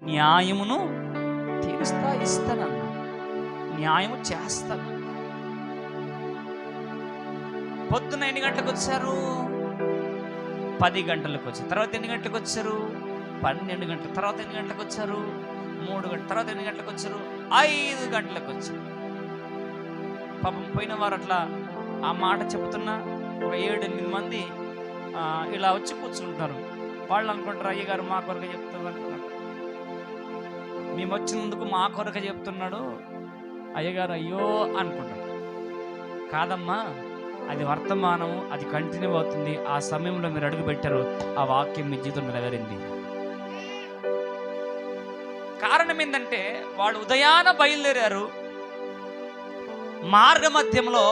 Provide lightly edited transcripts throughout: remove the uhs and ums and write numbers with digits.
న్యాయమును తీరుస్తా ఇస్తానన్నా, న్యాయము చేస్తాను. పొద్దున్న ఎన్ని గంటలకు వచ్చారు? 10 గంటలకు వచ్చారు. తర్వాత ఎన్ని గంటలకు వచ్చారు? 12 గంటల తర్వాత ఎన్ని గంటలకు వచ్చారు? 3 గంటల తర్వాత ఎన్ని గంటలకు వచ్చారు? 5 గంటలకు వచ్చారు. పాపం పోయిన వారు అట్లా ఆ మాట చెబుతున్నా ఒక 7-8 మంది ఇలా వచ్చి కూర్చుంటారు. వాళ్ళు అనుకుంటారు, అయ్యగారు మా కొరకు చెప్తున్నారు అనుకున్నారు. మేము వచ్చినందుకు మా కొరకు చెప్తున్నాడు అయ్యగారు, అయ్యో అనుకుంటారు. కాదమ్మా, అది వర్తమానం, అది కంటిన్యూ అవుతుంది. ఆ సమయంలో మీరు అడుగు పెట్టారు, ఆ వాక్యం మీ జీవితం నెరవేరింది. కారణం ఏంటంటే వాళ్ళు ఉదయాన బయలుదేరారు, మార్గ మధ్యంలో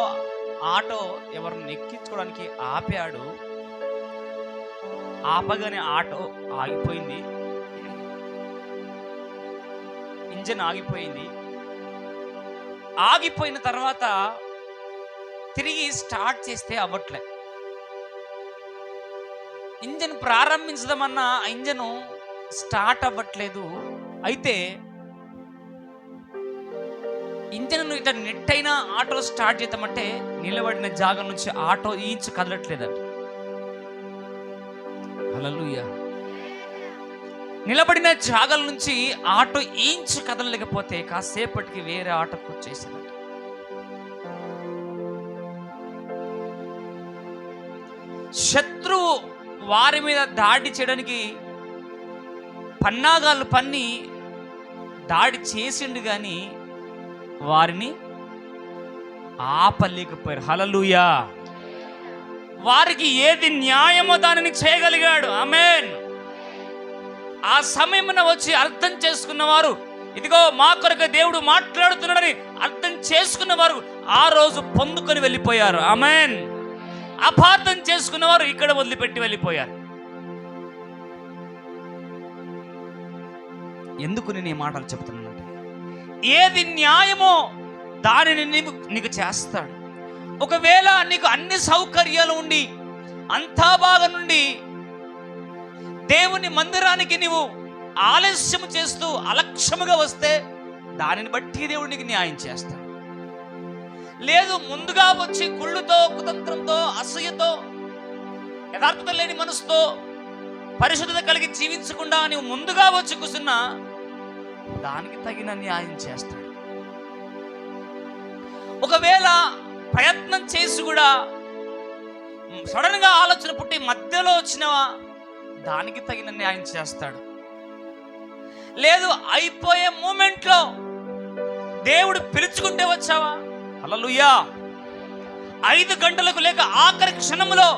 ఆటో ఎవరిని ఎక్కించుకోవడానికి ఆపాడు. ఆపగానే ఆటో ఆగిపోయింది, ఇంజన్ ఆగిపోయింది. ఆగిపోయిన తర్వాత తిరిగి స్టార్ట్ చేస్తే అవ్వట్లే. ఇంజన్ ప్రారంభించదమన్నా ఇంజను స్టార్ట్ అవ్వట్లేదు. అయితే ఇంజన్ ఇట్లా నెట్ అయినా ఆటో స్టార్ట్ చేద్దామంటే నిలబడిన జాగం నుంచి ఆటో ఇంచు కదలట్లేదంట. హల్లెలూయా. నిలబడిన జాగల నుంచి ఆటో ఇంచు కదలలేకపోతే కాసేపటికి వేరే ఆటోకి వచ్చేసిందంట. శత్రువు వారి మీద దాడి చేయడానికి పన్నాగాలు పన్ని దాడి చేసిండు కానీ వారిని ఆపలేకపోయారు. హల్లెలూయా. వారికి ఏది న్యాయమో దానిని చేయగలిగాడు. ఆమేన్. ఆ సమయమున వచ్చి అర్థం చేసుకున్నవారు, ఇదిగో మా కొరకు దేవుడు మాట్లాడుతున్నాడని అర్థం చేసుకున్నవారు ఆ రోజు పొందుకొని వెళ్ళిపోయారు. ఆమేన్. అపార్థం చేసుకున్నవారు ఇక్కడ వదిలిపెట్టి వెళ్ళిపోయారు. ఎందుకు నేను ఈ మాటలు చెప్తున్నానంటే, ఏది న్యాయమో దానిని నీకు చేస్తాడు. ఒకవేళ నీకు అన్ని సౌకర్యాలు ఉండి అంతా బాగా నుండి దేవుని మందిరానికి నీవు ఆలస్యం చేస్తూ అలక్ష్యముగా వస్తే దానిని బట్టి దేవుడు నీకు న్యాయం చేస్తాడు. లేదు, ముందుగా వచ్చి కుళ్ళుతో, కుతంత్రంతో, అసూయతో, యథార్థత లేని మనసుతో, పరిశుద్ధత కలిగి జీవించకుండా నీవు ముందుగా వచ్చి కూర్చున్నా దానికి తగిన న్యాయం చేస్తాడు. ఒకవేళ ప్రయత్నం చేసి కూడా సడన్ గా ఆలోచన పుట్టి మధ్యలో వచ్చినవా దానికి తగిన న్యాయం చేస్తాడు. లేదు, అయిపోయే మూమెంట్లో దేవుడు పిలుచుకుంటే వచ్చావా, హల్లెలూయా. 5 గంటలకు లేక ఆఖరి క్షణంలో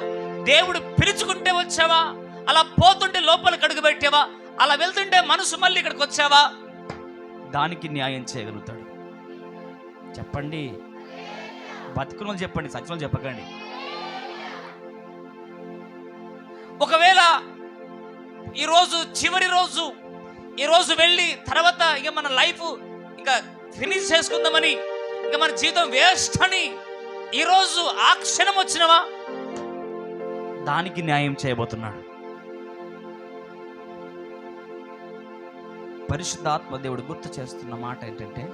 దేవుడు పిలుచుకుంటే వచ్చావా, అలా పోతుంటే లోపలికి అడుగు పెట్టావా, అలా వెళ్తుంటే మనసు మళ్ళీ ఇక్కడికి వచ్చావా, దానికి న్యాయం చేయగలుగుతాడు. చెప్పండి, బతుకులు చెప్పండి, సత్యం చెప్పకండి. ఒకవేళ ఈరోజు చివరి రోజు, ఈరోజు వెళ్ళి తర్వాత ఇక మన లైఫ్ ఇంకా ఫినిష్ చేసుకుందామని, ఇంకా మన జీవితం వేస్ట్ అని ఈరోజు ఆ క్షణం వచ్చినవా దానికి న్యాయం చేయబోతున్నాడు. పరిశుద్ధాత్మ దేవుడు గుర్తు చేస్తున్న మాట ఏంటంటే,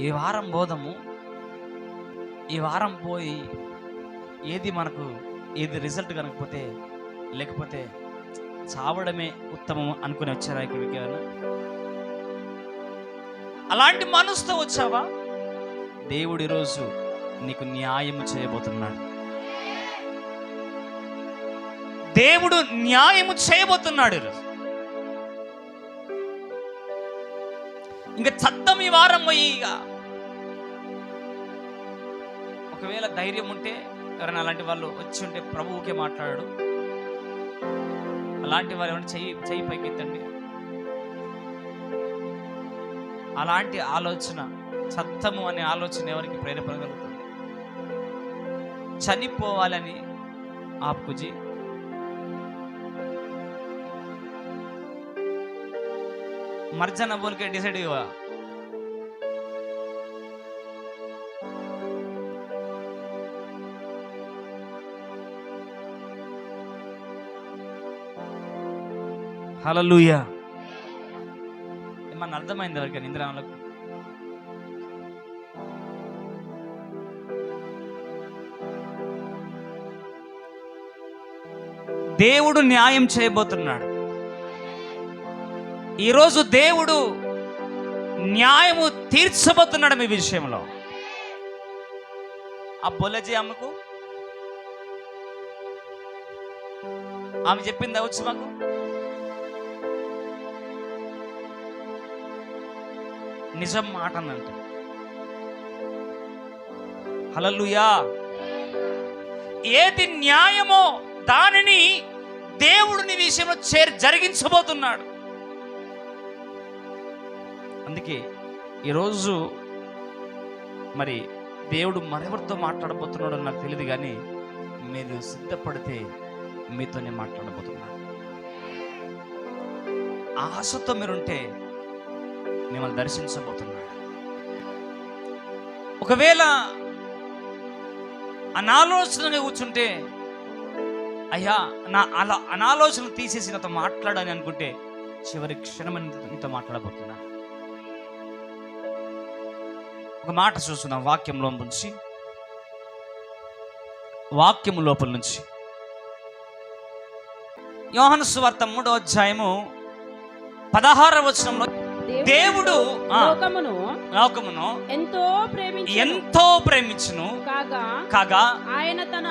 ఈ వారం బోధము, ఈ వారం పోయి ఏది మనకు ఏది రిజల్ట్ కనకపోతే, లేకపోతే చావడమే ఉత్తమం అనుకుని వచ్చారా ఇక్కడికి? అలాంటి మనసుతో వచ్చావా? దేవుడు ఈరోజు నీకు న్యాయం చేయబోతున్నాడు. దేవుడు న్యాయము చేయబోతున్నాడు ఈరోజు. ఇంకా చద్దం ఈ వారం పోయి, ఒకవేళ ధైర్యం ఉంటే ఎవరైనా అలాంటి వాళ్ళు వచ్చి ఉంటే ప్రభువుకే మాట్లాడాడు. అలాంటి వారు ఏమైనా చెయ్యి పైకెత్తండి. అలాంటి ఆలోచన, చత్తము అనే ఆలోచన ఎవరికి ప్రేరేపణగలుగుతుంది? చనిపోవాలని ఆపుకుజీ మర్జన బోల్కే డిసైడ్ हुआ। హల్లెలూయా. ఏమన్నా అర్థమైంది ఎవరికి నిద్రాలకు? దేవుడు న్యాయం చేయబోతున్నాడు. ఈరోజు దేవుడు న్యాయము తీర్చబోతున్నాడు మీ విషయంలో. ఆ బొలజీ అమ్మకు ఆమె చెప్పింది అవచ్చు మాకు. నిజం మాట అనంట. హల్లెలూయా. ఏది న్యాయమో దానిని దేవుడు నీ విషయంలో జరిగించబోతున్నాడు. అందుకే ఈరోజు మరి దేవుడు మరెవరితో మాట్లాడబోతున్నాడో నాకు తెలియదు, కానీ మీరు సిద్ధపడితే మీతోనే మాట్లాడబోతున్నాడు. ఆశతో మీరుంటే మిమ్మల్ని దర్శించబోతున్నాడు. ఒకవేళ అనాలోచనగా కూర్చుంటే, అయ్యా నా అనాలోచనలు తీసేసి నాతో మాట్లాడని అనుకుంటే, చివరి క్షణమని నీతో మాట్లాడబోతున్నా. ఒక మాట చూస్తున్నాం వాక్యంలో నుంచి, వాక్యము లోపల నుంచి. యోహాను సువార్త 3వ అధ్యాయము 16వ వచనంలో దేవుడు లోకమును ఎంతో ప్రేమించును కాగా ఆయన తన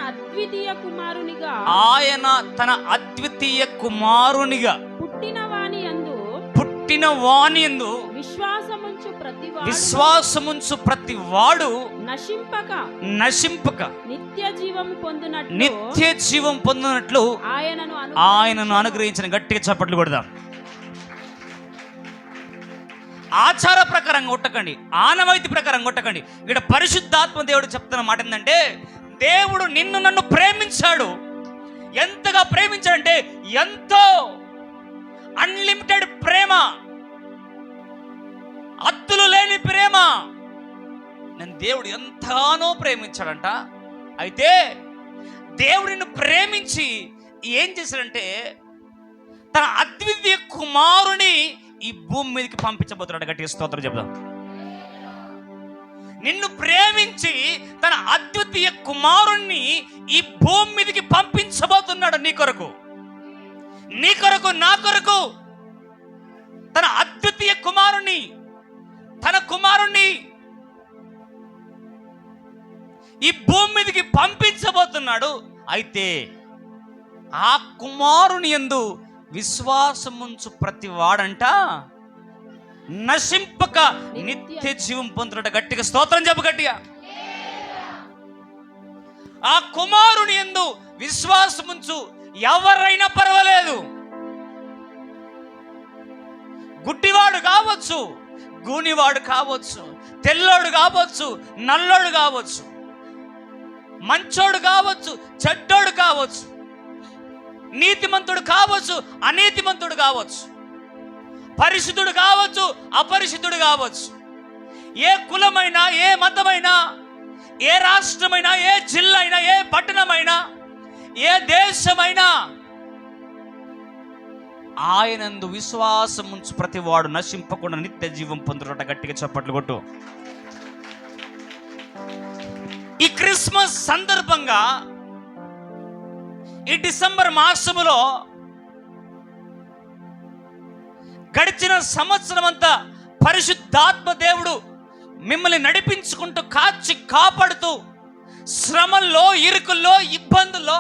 అద్వితీయ కుమారునిగా పుట్టిన వాని యందు విశ్వాసముంచు ప్రతి వాడు నశింపక నిత్య జీవం పొందినట్లు ఆయనను అనుగ్రహించిన. గట్టిగా చప్పట్లు కొడదాం. ఆచార ప్రకారంగా కొట్టకండి, ఆనవాయితీ ప్రకారం కొట్టకండి. ఇక్కడ పరిశుద్ధాత్మ దేవుడు చెప్తున్న మాట ఏంటంటే, దేవుడు నిన్ను నన్ను ప్రేమించాడు. ఎంతగా ప్రేమించాడంటే, ఎంతో అన్లిమిటెడ్ ప్రేమ, అద్దులు లేని ప్రేమ. నేను దేవుడు ఎంతగానో ప్రేమించాడంట. అయితే దేవుడు నిన్ను ప్రేమించి ఏం చేశాడంటే, తన అద్వితీయ కుమారుని ఈ భూమి మీదకి పంపించబోతున్నాడు. గట్టిగా స్తోత్రం చెప్దాం. నిన్ను ప్రేమించి తన అద్వితీయ కుమారుణ్ణి ఈ భూమి మీదకి పంపించబోతున్నాడు. నీ కొరకు, నా కొరకు తన అద్వితీయ కుమారుణ్ణి, తన కుమారుణ్ణి ఈ భూమి మీదకి పంపించబోతున్నాడు. అయితే ఆ కుమారుని యందు విశ్వాసముంచు ప్రతి వాడంట నశింపక నిత్య జీవం పొందుట. గట్టిగా స్తోత్రం చెప్పు గట్టిగా. ఆ కుమారుని యందు విశ్వాసముంచు ఎవరైనా పర్వాలేదు. గుడ్డివాడు కావచ్చు, గూనివాడు కావచ్చు, తెల్లోడు కావచ్చు, నల్లోడు కావచ్చు, మంచోడు కావచ్చు, చెడ్డోడు కావచ్చు, నీతిమంతుడు కావచ్చు, అనీతిమంతుడు కావచ్చు, పరిశుద్ధుడు కావచ్చు, అపరిశుద్ధుడు కావచ్చు, ఏ కులమైనా, ఏ మతమైనా, ఏ రాష్ట్రమైనా, ఏ జిల్లా అయినా, ఏ పట్టణమైనా, ఏ దేశమైనా, ఆయనందు విశ్వాసం ఉంచు ప్రతి వాడు నశింపకుండా నిత్య జీవం పొందుట. గట్టిగా చప్పట్లు కొట్టు. ఈ క్రిస్మస్ సందర్భంగా, ఈ డిసెంబర్ మాసములో గడిచిన సంవత్సరం అంతా పరిశుద్ధాత్మ దేవుడు మిమ్మల్ని నడిపించుకుంటూ, కాచి కాపాడుతూ, శ్రమల్లో, ఇరుకుల్లో, ఇబ్బందుల్లో,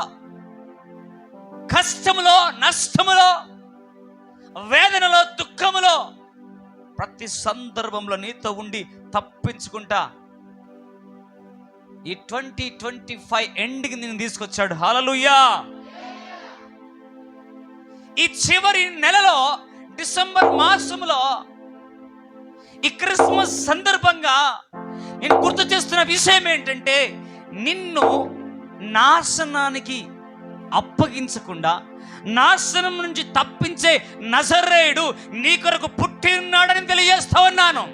కష్టములో, నష్టములో, వేదనలో, దుఃఖములో, ప్రతి సందర్భంలో నీతో ఉండి తప్పించుకుంటా ఈ 2025 ఎండ్కి నేను తీసుకొచ్చాడు. హల్లెలూయా. ఈ చివరి నెలలో, డిసెంబర్ మాసంలో, ఈ క్రిస్మస్ సందర్భంగా నేను గుర్తు చేస్తున్న విషయం ఏంటంటే, నిన్ను నాశనానికి అప్పగించకుండా నాశనం నుంచి తప్పించే నజరేయుడు నీ కొరకు పుట్టి ఉన్నాడని తెలియజేస్తా ఉన్నాను.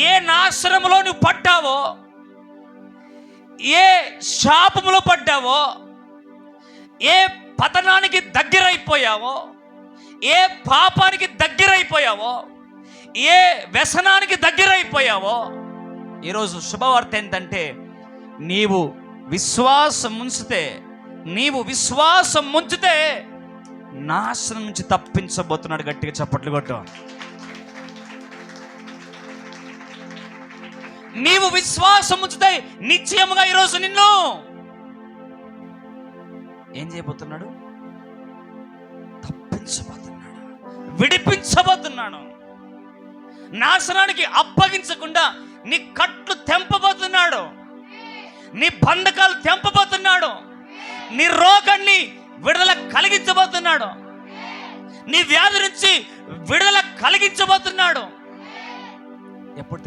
ఏ నాశనములో నువ్వు పడ్డావో, ఏ శాపములో పడ్డావో, ఏ పతనానికి దగ్గరైపోయావో, ఏ పాపానికి దగ్గరైపోయావో, ఏ వ్యసనానికి దగ్గరైపోయావో, ఈరోజు శుభవార్త ఏంటంటే నీవు విశ్వాసం ఉంచితే నాశనం నుంచి తప్పించబోతున్నాడు. గట్టిగా చప్పట్లు కొట్టు. నీవు విశ్వాసం ఉంచితే నిశ్చయముగా ఈరోజు నిన్ను ఏం చేయబోతున్నాడు? తప్పించబోతున్నాడు, విడిపించబోతున్నాడు. నాశనానికి అప్పగించకుండా నీ కట్లు తెంపబోతున్నాడు, నీ బంధకాలు తెంపబోతున్నాడు, నీ రోగాన్ని విడుదల కలిగించబోతున్నాడు, నీ వ్యాధి నుంచి విడుదల కలిగించబోతున్నాడు. ఎప్పుడు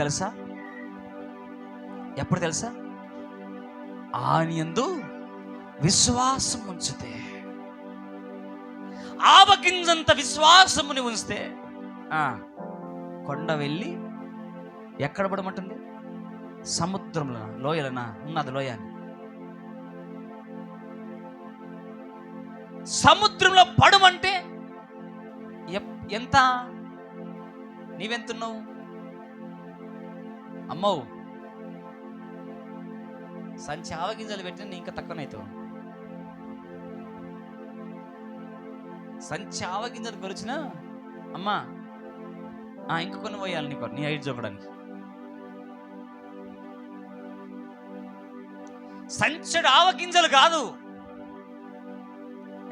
తెలుసా? ఆయనయందు విశ్వాసం ఉంచితే. ఆవగింజంత విశ్వాసముని ఉంచితే కొండ వెళ్ళి ఎక్కడ పడమంటుంది? సముద్రంలో, లోయలనా ఉన్నది లోయ అని. సముద్రంలో పడమంటే ఎంత? నీవెంతున్నావు? అమ్మో, సంచి ఆవగింజలు పెట్టిన నీ ఇంకా తక్కువనైతావు. సంచి ఆవగింజలు కొరిచిన అమ్మా ఇంక కొన్ని పోయాలి నీకు, నీ హైట్ చూపడానికి. సంచడు ఆవగింజలు కాదు,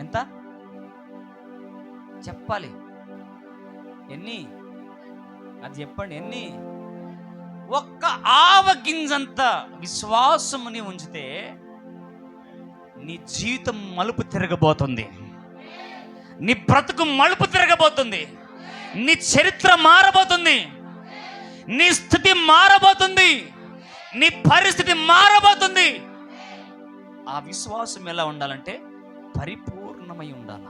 ఎంత చెప్పాలి? ఎన్ని? అది చెప్పండి, ఎన్ని? ఒక్క ఆవగింజంత విశ్వాసముని ఉంచితే నీ జీవితం మలుపు తిరగబోతుంది, నీ బ్రతుకు మలుపు తిరగబోతుంది, నీ చరిత్ర మారబోతుంది, నీ స్థితి మారబోతుంది, నీ పరిస్థితి మారబోతుంది. ఆ విశ్వాసం ఎలా ఉండాలంటే పరిపూర్ణమై ఉండాల.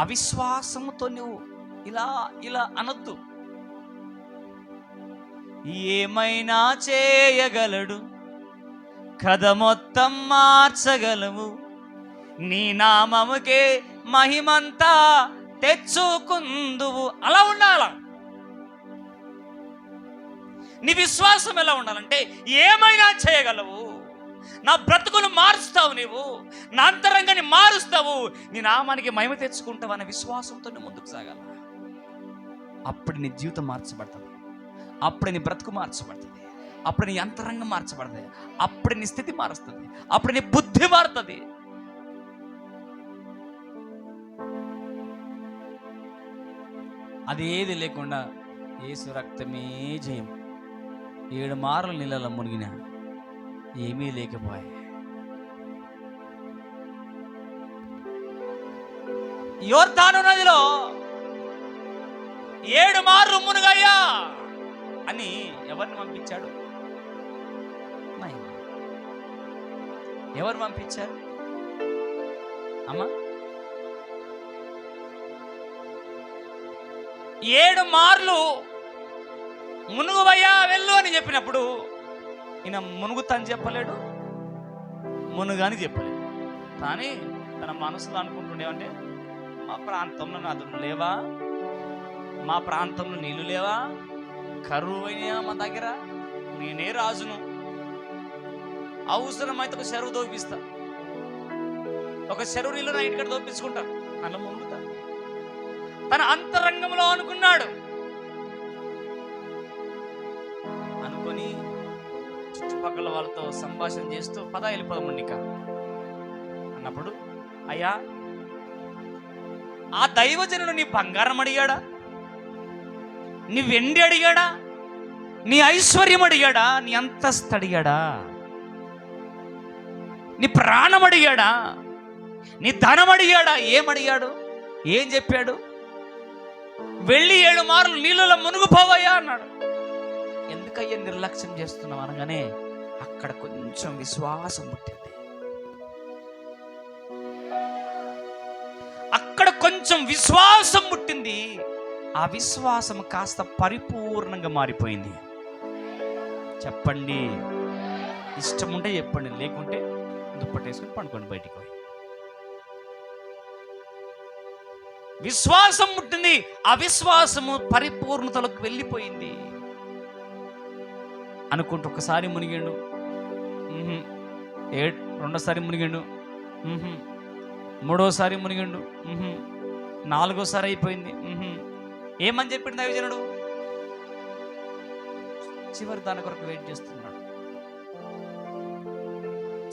అవిశ్వాసముతో నువ్వు ఇలా అనొద్దు. ఏమైనా చేయగలడు, కథ మొత్తం మార్చగలవు, నీ నామముకే మహిమంతా తెచ్చుకుందువు. అలా ఉండాల. నీ విశ్వాసం ఎలా ఉండాలంటే ఏమైనా చేయగలవు, నా బ్రతుకును మారుస్తావు, నీవు నా అంతరంగాన్ని మారుస్తావు, నీ నామానికి మహిమ తెచ్చుకుంటావు అనే విశ్వాసంతో ముందుకు సాగాల. అప్పుడు నీ జీవితం మార్చబడుతుంది, అప్పుడు నీ బ్రతుకు మార్చబడుతుంది, అప్పుడు నీ అంతరంగం మార్చబడుతుంది, అప్పుడు నీ స్థితి మారుస్తుంది, అప్పుడు నీ బుద్ధి మారుతుంది. అదేది లేకుండా యేసు రక్తమే జయం. 7 మార్లు నీళ్ళలో మునిగిన ఏమీ లేకపోయే. యోర్దాను నదిలో 7 మార్లు మునుగయ్యా అని ఎవరిని పంపించాడు? ఎవరు పంపించారు అమ్మా? 7 మార్లు మునుగువయ్యా వెళ్ళు అని చెప్పినప్పుడు ఈయన మునుగుతా అని చెప్పలేడు, మునుగాని చెప్పలేడు. కానీ తన మనసులో అనుకుంటుండేవంటే మా ప్రాంతంలో నదులు లేవా, మా ప్రాంతంలో నీళ్లు లేవా, కరువు అయినా మా దగ్గర, నేనే రాజును, అవసరమైతే ఒక చెరువు దోపిస్తా, ఒక చెరువు నీళ్ళు నా ఇంటికి దోపించుకుంటా, అలా మునుగుతా. తన అంతరంగంలో అనుకున్నాడు. అనుకొని చుట్టుపక్కల వాళ్ళతో సంభాషణ చేస్తూ వెళ్ళిపోదామండిక అన్నప్పుడు, అయ్యా ఆ దైవజనుడు నీ బంగారం అడిగాడా, నీ వెండి అడిగాడా, నీ ఐశ్వర్యం అడిగాడా, నీ అంతస్తు అడిగాడా, నీ ప్రాణం అడిగాడా, నీ ధనం అడిగాడా? ఏమడిగాడు? ఏం చెప్పాడు? వెళ్ళి 7 మార్లు నీళ్ళలో మునుగుపోవయ్యా అన్నాడు. ఎందుకయ్యా నిర్లక్ష్యం చేస్తున్నావు అనగానే అక్కడ కొంచెం విశ్వాసం పుట్టింది. అక్కడ కొంచెం విశ్వాసం పుట్టింది. ఆ విశ్వాసం కాస్త పరిపూర్ణంగా మారిపోయింది. చెప్పండి, ఇష్టం ఉంటే చెప్పండి, లేకుంటే దుప్పటేసుకుని పండుకోండి బయటికి పోయి. విశ్వాసం పుట్టింది, అవిశ్వాసము పరిపూర్ణతలోకి వెళ్ళిపోయింది. అనుకుంటూ ఒకసారి మునిగిండు, రెండోసారి మునిగిండు, మూడోసారి మునిగిండు, నాలుగోసారి అయిపోయింది. ఏమని చెప్పిండు దైవజనుడు? చివరి దాని కొరకు వెయిట్ చేస్తున్నాడు.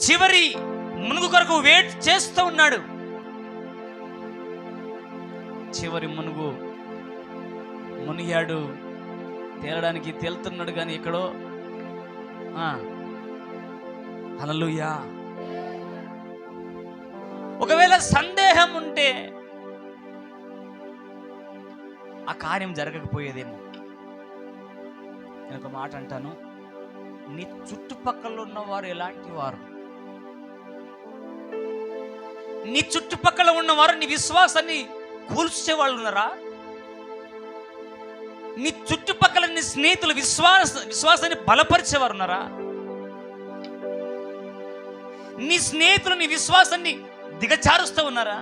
చివరి మునుగు కొరకు వెయిట్ చేస్తూ ఉన్నాడు. చివరి మునుగు మునిగాడు, తేలడానికి తేలుతున్నాడు, కానీ ఎక్కడో హల్లెలూయా. ఒకవేళ సందేహం ఉంటే ఆ కార్యం జరగకపోయేదేమో. నేను ఒక మాట అంటాను, నీ చుట్టుపక్కల ఉన్నవారు ఎలాంటి వారు? నీ చుట్టుపక్కల ఉన్నవారు నీ విశ్వాసాన్ని కూల్చే వాళ్ళు ఉన్నారా? నీ చుట్టుపక్కల నీ స్నేహితులు విశ్వాసాన్ని బలపరిచేవారు ఉన్నారా? నీ స్నేహితులు నీ విశ్వాసాన్ని దిగజారుస్తూ ఉన్నారా?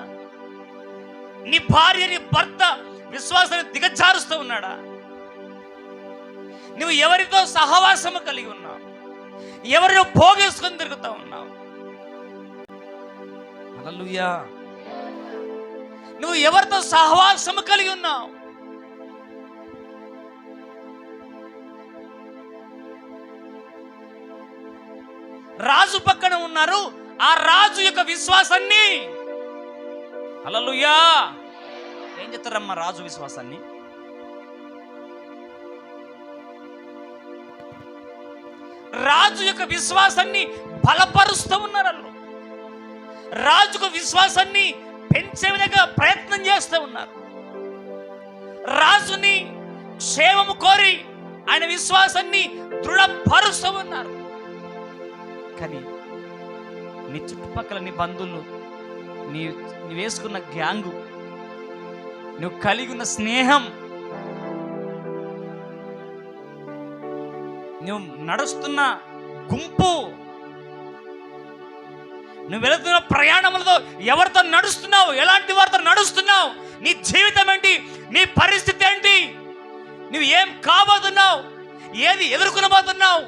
నీ భార్య నీ భర్త విశ్వాసాన్ని దిగజారుస్తూ ఉన్నాడా? నువ్వు ఎవరితో సహవాసము కలిగి ఉన్నావు? ఎవరినో పోగేసుకొని తిరుగుతూ ఉన్నావు? హల్లెలూయా. నువ్వు ఎవరితో సహవాసము కలిగి ఉన్నావు? రాజు పక్కన ఉన్నారు, ఆ రాజు యొక్క విశ్వాసాన్ని, హల్లెలూయా, ఏం చెప్తారమ్మా రాజు విశ్వాసాన్ని? రాజు యొక్క విశ్వాసాన్ని బలపరుస్తూ ఉన్నారు వాళ్ళు. రాజుకు విశ్వాసాన్ని పెంచే విధంగా ప్రయత్నం చేస్తూ ఉన్నారు. రాజుని క్షేమము కోరి ఆయన విశ్వాసాన్ని దృఢపరుస్తూ ఉన్నారు. కానీ నీ చుట్టుపక్కల నీ బంధువులు, నీ వేసుకున్న గ్యాంగు, నువ్వు కలిగి ఉన్న స్నేహం, నువ్వు నడుస్తున్న గుంపు, నువ్వు వెళుతున్న ప్రయాణములతో ఎవరితో నడుస్తున్నావు? ఎలాంటి వారితో నడుస్తున్నావు? నీ జీవితం ఏంటి? నీ పరిస్థితి ఏంటి? నువ్వు ఏం కాబోతున్నావు? ఏది ఎదుర్కొనబోతున్నావు?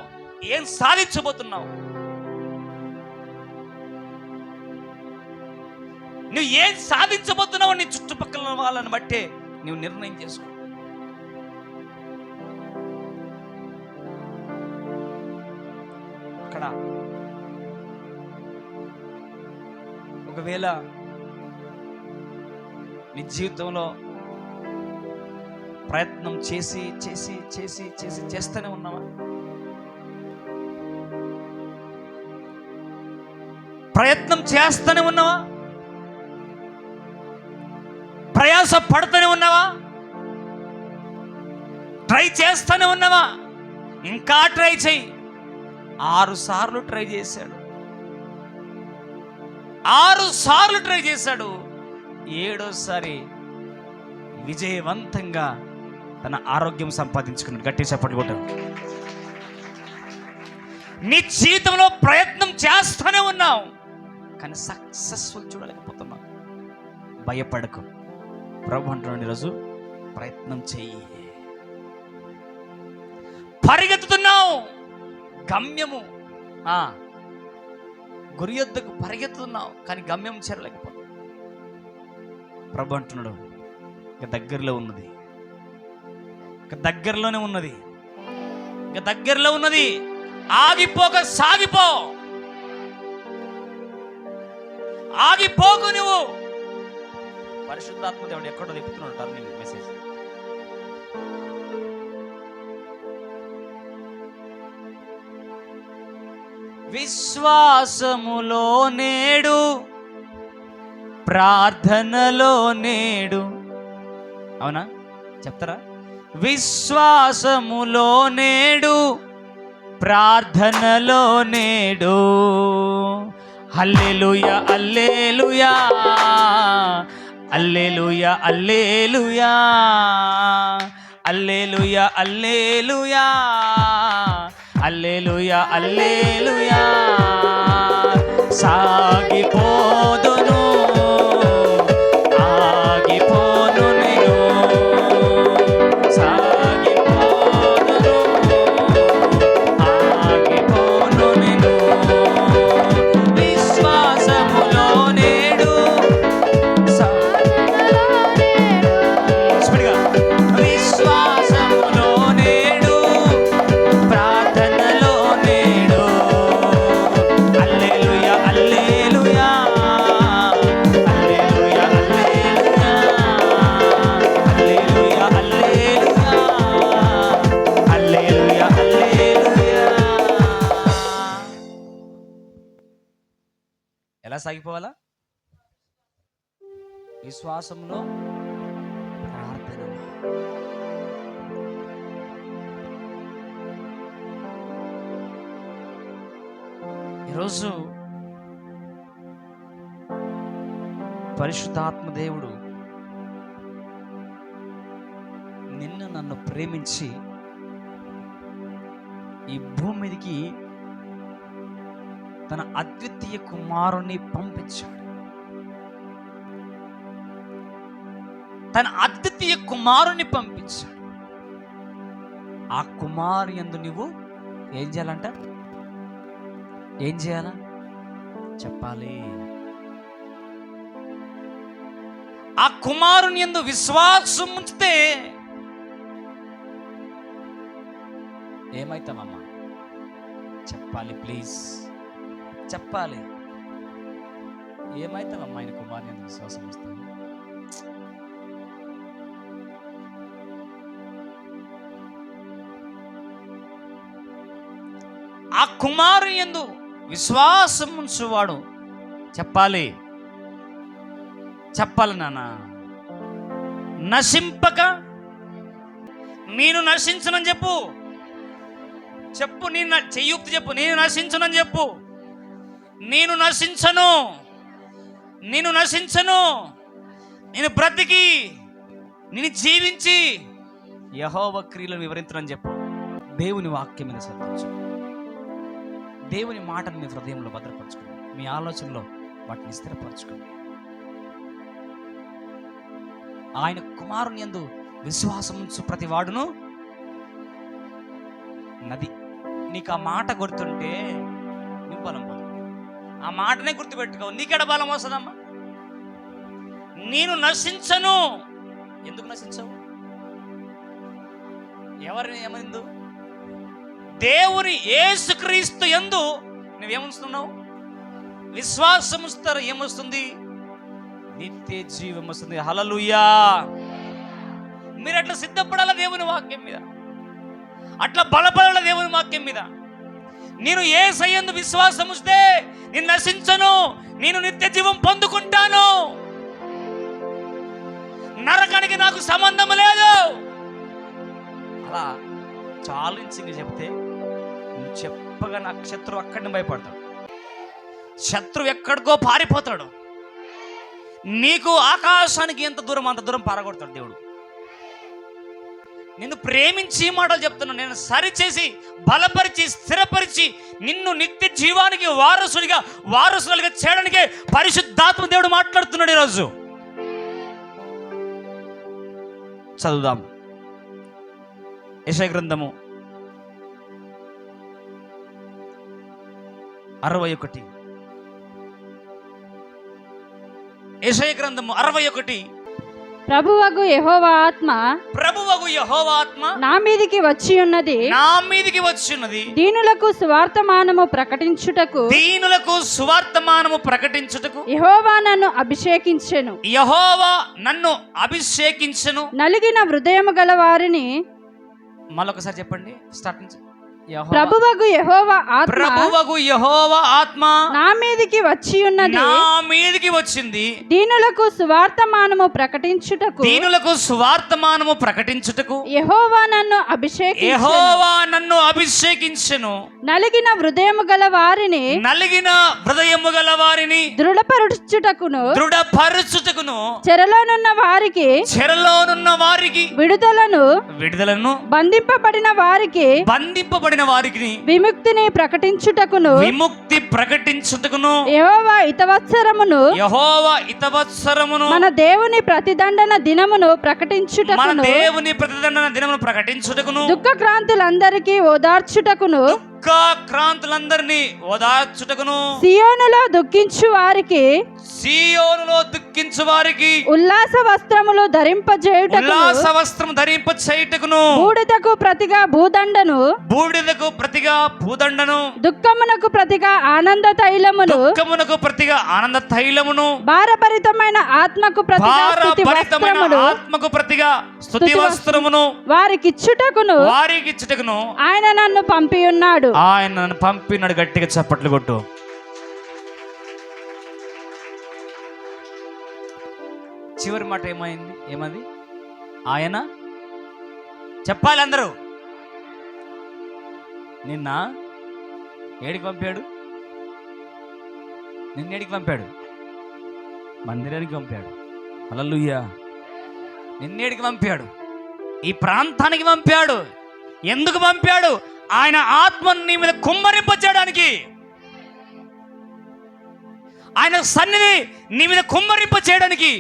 ఏం సాధించబోతున్నావు? నువ్వు ఏం సాధించబోతున్నావు? నీ చుట్టుపక్కల వాళ్ళని బట్టే నువ్వు నిర్ణయం చేసుకో. అక్కడ ఒకవేళ నీ జీవితంలో ప్రయత్నం చేసి చేసి చేసి చేసి చేస్తూనే ఉన్నావా? ప్రయత్నం చేస్తూనే ఉన్నావా? ప్రయాస పడుతూనే ఉన్నావా? ట్రై చేస్తూనే ఉన్నావా? ఇంకా ట్రై చేయి. 6 సార్లు ట్రై చేశాడు, 6 సార్లు ట్రై చేశాడు. 7వసారి విజయవంతంగా తన ఆరోగ్యం సంపాదించుకున్నాడు. గట్టి చప్పట్లు కొట్టాడు. నీ జీవితంలో ప్రయత్నం చేస్తూనే ఉన్నావు, కానీ సక్సెస్ఫుల్ చూడలేకపోతున్నావు. భయపడకు. ప్రభు అంటున్నాడు ఈరోజు, ప్రయత్నం చెయ్యి. పరిగెత్తుతున్నావు, గమ్యము గురి యొద్దకు పరిగెత్తుతున్నావు, కానీ గమ్యం చేరలేకపోతున్నావు. ప్రభు అంటున్నాడు, ఇక దగ్గరలో ఉన్నది, ఇక దగ్గరలోనే ఉన్నది, ఇక దగ్గరలో ఉన్నది. ఆగిపోక సాగిపో, ఆగిపోకు. నువ్వు పరిశుద్ధాత్మ దేవుడు ఎక్కడో చెప్తున్నాడు టర్నింగ్ మెసేజ్. విశ్వాసములో నేడు, ప్రార్థనలో నేడు. అవునా? చెప్తారా? విశ్వాసములో నేడు, ప్రార్థనలో నేడు. హల్లెలూయా హల్లెలూయా హల్లెలూయా హల్లెలూయా హల్లెలూయా హల్లెలూయా హల్లెలూయా హల్లెలూయా. సాగిపోదును, ఆగిపోను నేను, సాగిపోదును, ఆగిపోను నేను. విశ్వాసములో నేడు స్పీడ్గా, విశ్వాసములో నేడు, ప్రార్థనలో నేడు. హల్లెలూయా హల్లెలూయా హల్లెలూయా హల్లెలూయా హల్లెలూయా హల్లెలూయా హల్లెలూయా. ఎలా సాగిపోవాలా? విశ్వాసంలో, ప్రార్థనలో. ఈరోజు పరిశుద్ధాత్మ దేవుడు నిన్ను నన్ను ప్రేమించి ఈ భూమి మీదకి తన అద్వితీయ కుమారుణ్ణి పంపించాడు. తన అద్వితీయ కుమారుని పంపించాడు. ఆ కుమారు యందు నువ్వు ఏం చేయాలంట? ఏం చేయాలా? చెప్పాలి. ఆ కుమారుని యందు విశ్వాసం ఉంచితే ఏమైతామమ్మా? చెప్పాలి, ప్లీజ్ చెప్పాలి. ఏమైతామమ్మా ఆయన కుమారుని యందు విశ్వాసం ఉంచితే? ఆ కుమారు యందు విశ్వాసం ఉంచువాడు చెప్పాలి. చెప్పాలి నాన్న. నశింపక నేను నశించనని చెప్పు. చెప్పు, నేను చెయ్యుక్తి చెప్పు. నేను నశించనని చెప్పు. నేను నశించను, నేను నశించను, నేను బ్రతికి నేను జీవించి యెహోవా క్రియలను వివరించనని చెప్పు. దేవుని వాక్యం మీద శ్రద్ధించు. దేవుని మాటను మీ హృదయంలో భద్రపరచుకోండి. మీ ఆలోచనలో వాటిని స్థిరపరచుకోండి. ఆయన కుమారుని యందు విశ్వాసం ఉంచు ప్రతి వాడును నది. నీకు ఆ మాట గుర్తుంటే నువ్వు బలం పొందు. ఆ మాటనే గుర్తుపెట్టుకో. నీకెడ బలం వస్తుందమ్మా? నేను నశించను. ఎందుకు నశించవు? ఎవరిని ఏమైందు? దేవుని యేసుక్రీస్తు యందు నువ్వేముంచుతున్నావు? విశ్వాసం ఉంచుతారు. ఏమొస్తుంది? నిత్య జీవం వస్తుంది. హల్లెలూయా. మీరు అట్లా సిద్ధపడాల దేవుని వాక్యం మీద, అట్లా బలపడాల దేవుని వాక్యం మీద. నేను యేసయ్య యందు విశ్వాసం ఉంచితే నేను నశించను, నేను నిత్య జీవం పొందుకుంటాను. నరకానికి నాకు సంబంధం లేదు. అలా ఛాలెంజింగ్ చెప్తే నువ్వు చెప్పగా నాకు శత్రువు అక్కడిని భయపడతాడు. శత్రువు ఎక్కడికో పారిపోతాడు. నీకు ఆకాశానికి ఎంత దూరం అంత దూరం పారగొడతాడు దేవుడు. నిన్ను ప్రేమించి మాటలు చెప్తున్నాను. నేను సరిచేసి బలపరిచి స్థిరపరిచి నిన్ను నిత్య జీవానికి వారసులుగా చేయడానికే పరిశుద్ధాత్మ దేవుడు మాట్లాడుతున్నాడు ఈరోజు. చదువుదాం. యెషయా గ్రంథము 61. యెషయా గ్రంథము 61. ప్రభువగు యెహోవా ఆత్మ నా మీదికి వచ్చి ఉన్నది, దీనులకు సువార్తమానము ప్రకటించుటకు యెహోవా నన్ను అభిషేకించెను. నలిగిన హృదయము గల వారిని. మళ్ళొకసారి చెప్పండి, స్టార్ట్ నుంచి. ప్రభువగు యెహోవా ఆత్మ నా మీదికి వచ్చింది, దీనులకు సువార్తమానము ప్రకటించుటకు యెహోవా నన్ను అభిషేకించెను. నలిగిన హృదయము గల వారిని దృఢపరచుటకును చెరలోనున్న వారికి విడుదలను బంధింపబడిన బంధింపబడిన వారికి విముక్తి ప్రకటించుటకును యెహోవా హితవత్సరమును మన దేవుని ప్రతిదండన దినమును ప్రకటించుటకును దుఃఖక్రాంతులందరికీ ఓదార్చుటకును సియోనులో దుఃఖించు వారికి ఉల్లాస వస్త్రములు ధరింపచేయుటకును బూడిదకు ప్రతిగా భూదండను దుఃఖమునకు ప్రతిగా ఆనంద తైలమును భారభరితమైన ఆత్మకు ప్రతిగా స్తుతి వస్త్రమును వారికిచ్చుటకును ఆయన నన్ను పంపి ఉన్నాడు. గట్టిగా చప్పట్లు కొట్టు. చివరి మాట ఏమది? ఆయన చెప్పాలి అందరూ. నిన్న ఏడికి పంపాడు? నిన్నేడికి పంపాడు? మందిరానికి పంపాడు. హల్లెలూయా. నిన్నేడికి పంపాడు? ఈ ప్రాంతానికి పంపాడు. ఎందుకు పంపాడు? ఆయన ఆత్మను నీ మీద కుమ్మరింపచేయడానికి. ఆయన సన్నిధి నీ మీద కుమ్మరింపచేయడానికి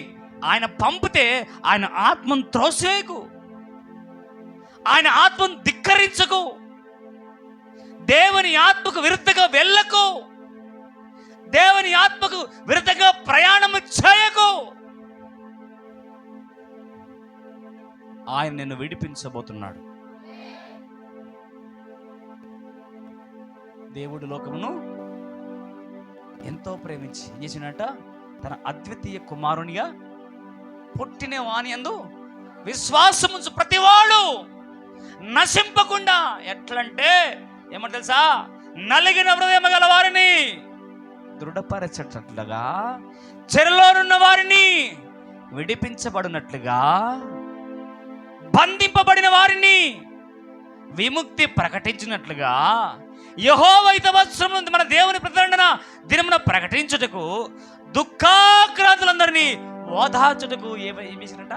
ఆయన పంపితే ఆయన ఆత్మను త్రోసేయకు, ఆయన ఆత్మను ధిక్కరించకు, దేవుని ఆత్మకు విరుద్ధంగా వెళ్ళకు, దేవుని ఆత్మకు విరుద్ధంగా ప్రయాణము చేయకు. ఆయన నిన్ను విడిపించబోతున్నాడు. దేవుడు లోకమును ఎంతో ప్రేమించి ఏం చేసినట్ట? తన అద్వితీయ కుమారునిగా పుట్టిన వాని యందు విశ్వాసముంచు ప్రతివాడు నశింపకుండా, ఎట్లంటే ఏమంట తెలుసా? నలిగిన హృదయము గల వారిని దృఢపరచట్లుగా, చెరలోనున్న వారిని విడిపించబడినట్లుగా, బంధింపబడిన వారిని విముక్తి ప్రకటించినట్లుగా, యెహోవా హితవత్సరమును మన దేవుని ప్రతిదండన దినమున ప్రకటించుటకు, దుఃఖాక్రాంతులందరినీ ఓదార్చుటకు ఏం చేసినట?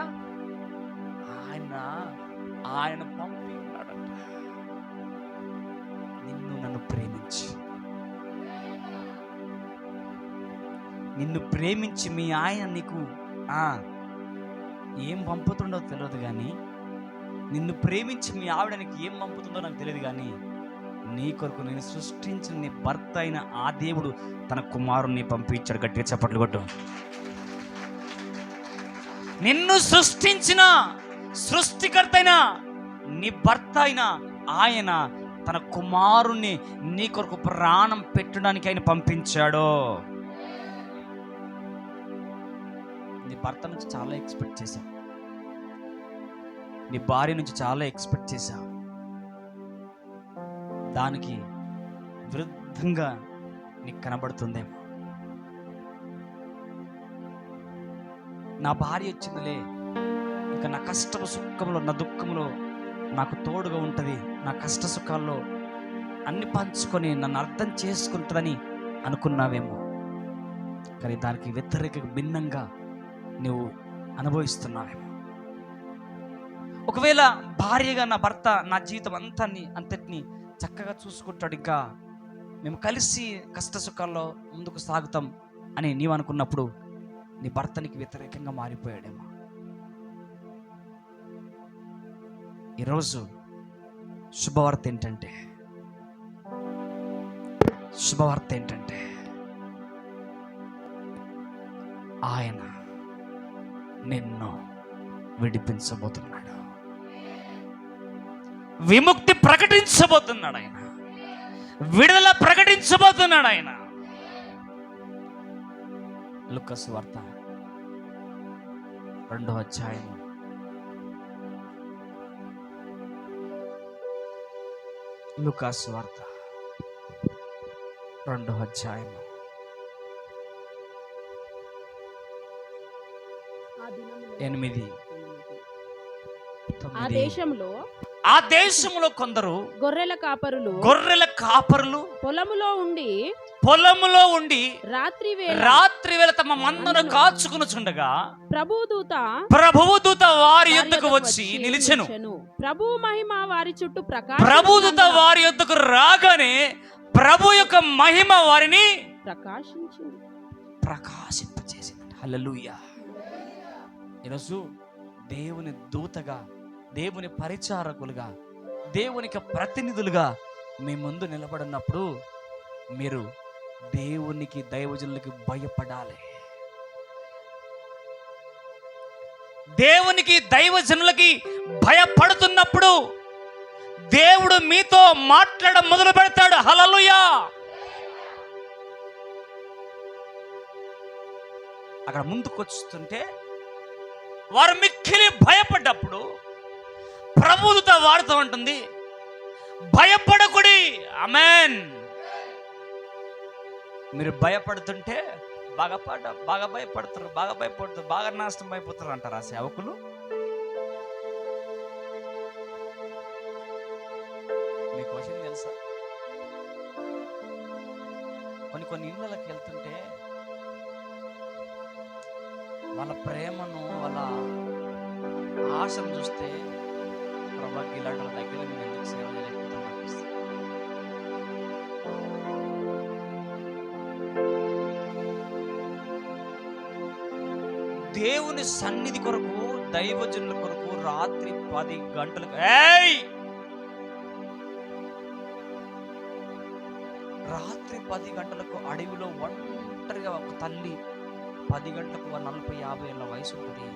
ఆయన పంపి ఉన్నాడట. నిన్ను ప్రేమించి మీ ఆయన నీకు ఏం పంపుతుండో తెలియదు కానీ, నిన్ను ప్రేమించి మీ ఆవిడనికి ఏం పంపుతుందో నాకు తెలియదు కానీ, నీ కొరకు నేను సృష్టించిన నీ భర్త అయిన ఆ దేవుడు తన కుమారుణ్ణి పంపించాడు. గట్టిగా చప్పట్లు కొట్టు. నిన్ను సృష్టించిన సృష్టికర్త అయిన నీ భర్త అయిన ఆయన తన కుమారుణ్ణి నీ కొరకు ప్రాణం పెట్టడానికి ఆయన పంపించాడు. నీ భర్త నుంచి చాలా ఎక్స్పెక్ట్ చేశావు, నీ భార్య నుంచి చాలా ఎక్స్పెక్ట్ చేశావు. దానికి విరుద్ధంగా నీకు కనబడుతుందేమో. నా భార్య వచ్చిందిలే, ఇంకా నా కష్టము సుఖంలో నా దుఃఖంలో నాకు తోడుగా ఉంటుంది, నా కష్ట సుఖాల్లో అన్ని పంచుకొని నన్ను అర్థం చేసుకుంటుందని అనుకున్నావేమో. కానీ దానికి వ్యతిరేక భిన్నంగా నువ్వు అనుభవిస్తున్నావేమో. ఒకవేళ భార్యగా నా భర్త నా జీవితం అంతటిని చక్కగా చూసుకుంటాడు, ఇంకా మేము కలిసి కష్ట సుఖాల్లో ముందుకు సాగుతాం అని నీవు అనుకున్నప్పుడు నీ భర్తనికి వ్యతిరేకంగా మారిపోయాడేమో. ఈరోజు శుభవార్త ఏంటంటే ఆయన నిన్ను విడిపించబోతున్నాడు, విముక్తి ప్రకటించబోతున్నాడు, ఆయన విడుదల ప్రకటించబోతున్నాడు. ఆయన లూకా సువార్త 2వ అధ్యాయం 8, 9. ఆ దేశంలో ఆ దేశంలో కొందరు గొర్రెల కాపరులు పొలములో ఉండి రాత్రి వేళ తమ మందను కాచుకొనుచుండగా ప్రభువు దూత వారి యొద్దకు వచ్చి నిలిచెను. ప్రభువు మహిమ వారి చుట్టూ ప్రభువు దూత వారి యొద్దకు రాగానే ప్రభు యొక్క మహిమ వారిని ప్రకాశింపచేసింది. హల్లెలూయా. ఈరోజు దేవుని దూతగా, దేవుని పరిచారకులుగా, దేవునికి ప్రతినిధులుగా మీ ముందు నిలబడినప్పుడు మీరు దేవునికి, దైవజనులకి భయపడాలి. దేవునికి, దైవజనులకి భయపడుతున్నప్పుడు దేవుడు మీతో మాట్లాడడం మొదలు పెడతాడు. హల్లెలూయా. అక్కడ ముందుకొస్తుంటే వారు మిక్కిలి భయపడ్డప్పుడు ప్రభువుతో వారితో ఉంటుంది, భయపడకుడి. ఆమేన్. మీరు భయపడుతుంటే బాగా భయపడతారు, బాగా నాశనం అయిపోతారు అంటారు ఆ సేవకులు. మీకు విషయం తెలుసా? కొన్ని ఇళ్ళకి వెళ్తుంటే వాళ్ళ ప్రేమను, వాళ్ళ ఆశను చూస్తే ప్రభా ఇలాంటి వాళ్ళ దగ్గర నేను ఎందుకు సేవ చేయలేకపోతాను అనిపిస్తుంది. దేవుని సన్నిధి కొరకు, దైవజనుల కొరకు రాత్రి 10 గంటలకు రాత్రి 10 గంటలకు అడవిలో ఒంటరిగా ఒక తల్లి, 10 గంటలకు 40-50 ఏళ్ళ వయసు ఉంటుంది.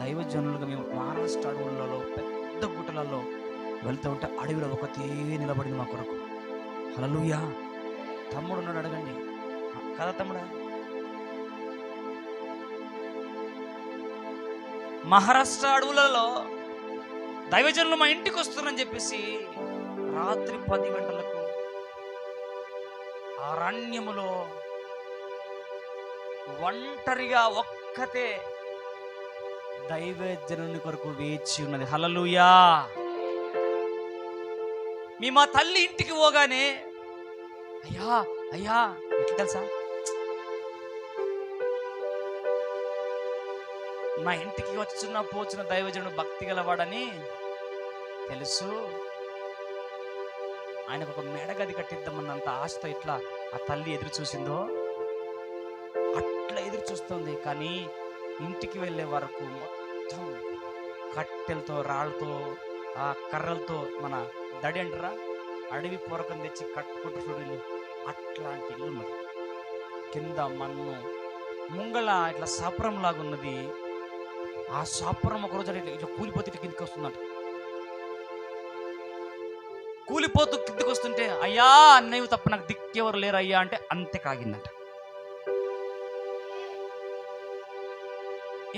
దైవజనులుగా మేము మహారాష్ట్ర అడవులలో, పెద్ద గుట్టలలో వెళ్తూ ఉంటే అడవిలో ఒకతే నిలబడింది మా కొరకు. హల్లెలూయా. తమ్ముడు ఉన్నాడు, అడగండి కదా తమ్ముడా. మహారాష్ట్ర అడవులలో దైవజనులు మా ఇంటికి వస్తున్నారని చెప్పేసి రాత్రి 10 గంటలకు అరణ్యములో ఒంటరిగా ఒక్కతే దైవజనుని కొరకు వేచి ఉన్నది. హల్లెలూయా. మా తల్లి ఇంటికి పోగానే అయ్యా ఎట్లా తెలుసా, నా ఇంటికి పోచిన దైవజనుడు భక్తి గలవాడని తెలుసు, ఆయనకు ఒక మెడగది కట్టిద్దామన్నంత ఆశతో ఇట్లా ఆ తల్లి ఎదురు చూసిందో అట్లా ఎదురు చూస్తుంది. కానీ ఇంటికి వెళ్ళే వరకు మొత్తం కట్టెలతో, రాళ్ళతో, ఆ కర్రలతో, మన దడి అంటారా, అడవి పూరకం తెచ్చి కట్టుకుంటూ చూడు, అట్లాంటి ఇల్లు ఉన్నది. కింద మన్ను, ముంగళ ఇట్లా సాపురం లాగా ఉన్నది. ఆ సాపురం ఒకరోజు ఇట్లా కూలిపోతే ఇట్లా కిందికి వస్తుందంట. కూలిపోతూ కిందికి వస్తుంటే అయ్యా అన్నయ్య తప్ప నాకు దిక్కెవరు లేరు అయ్యా అంటే అంతే కాగిందంట.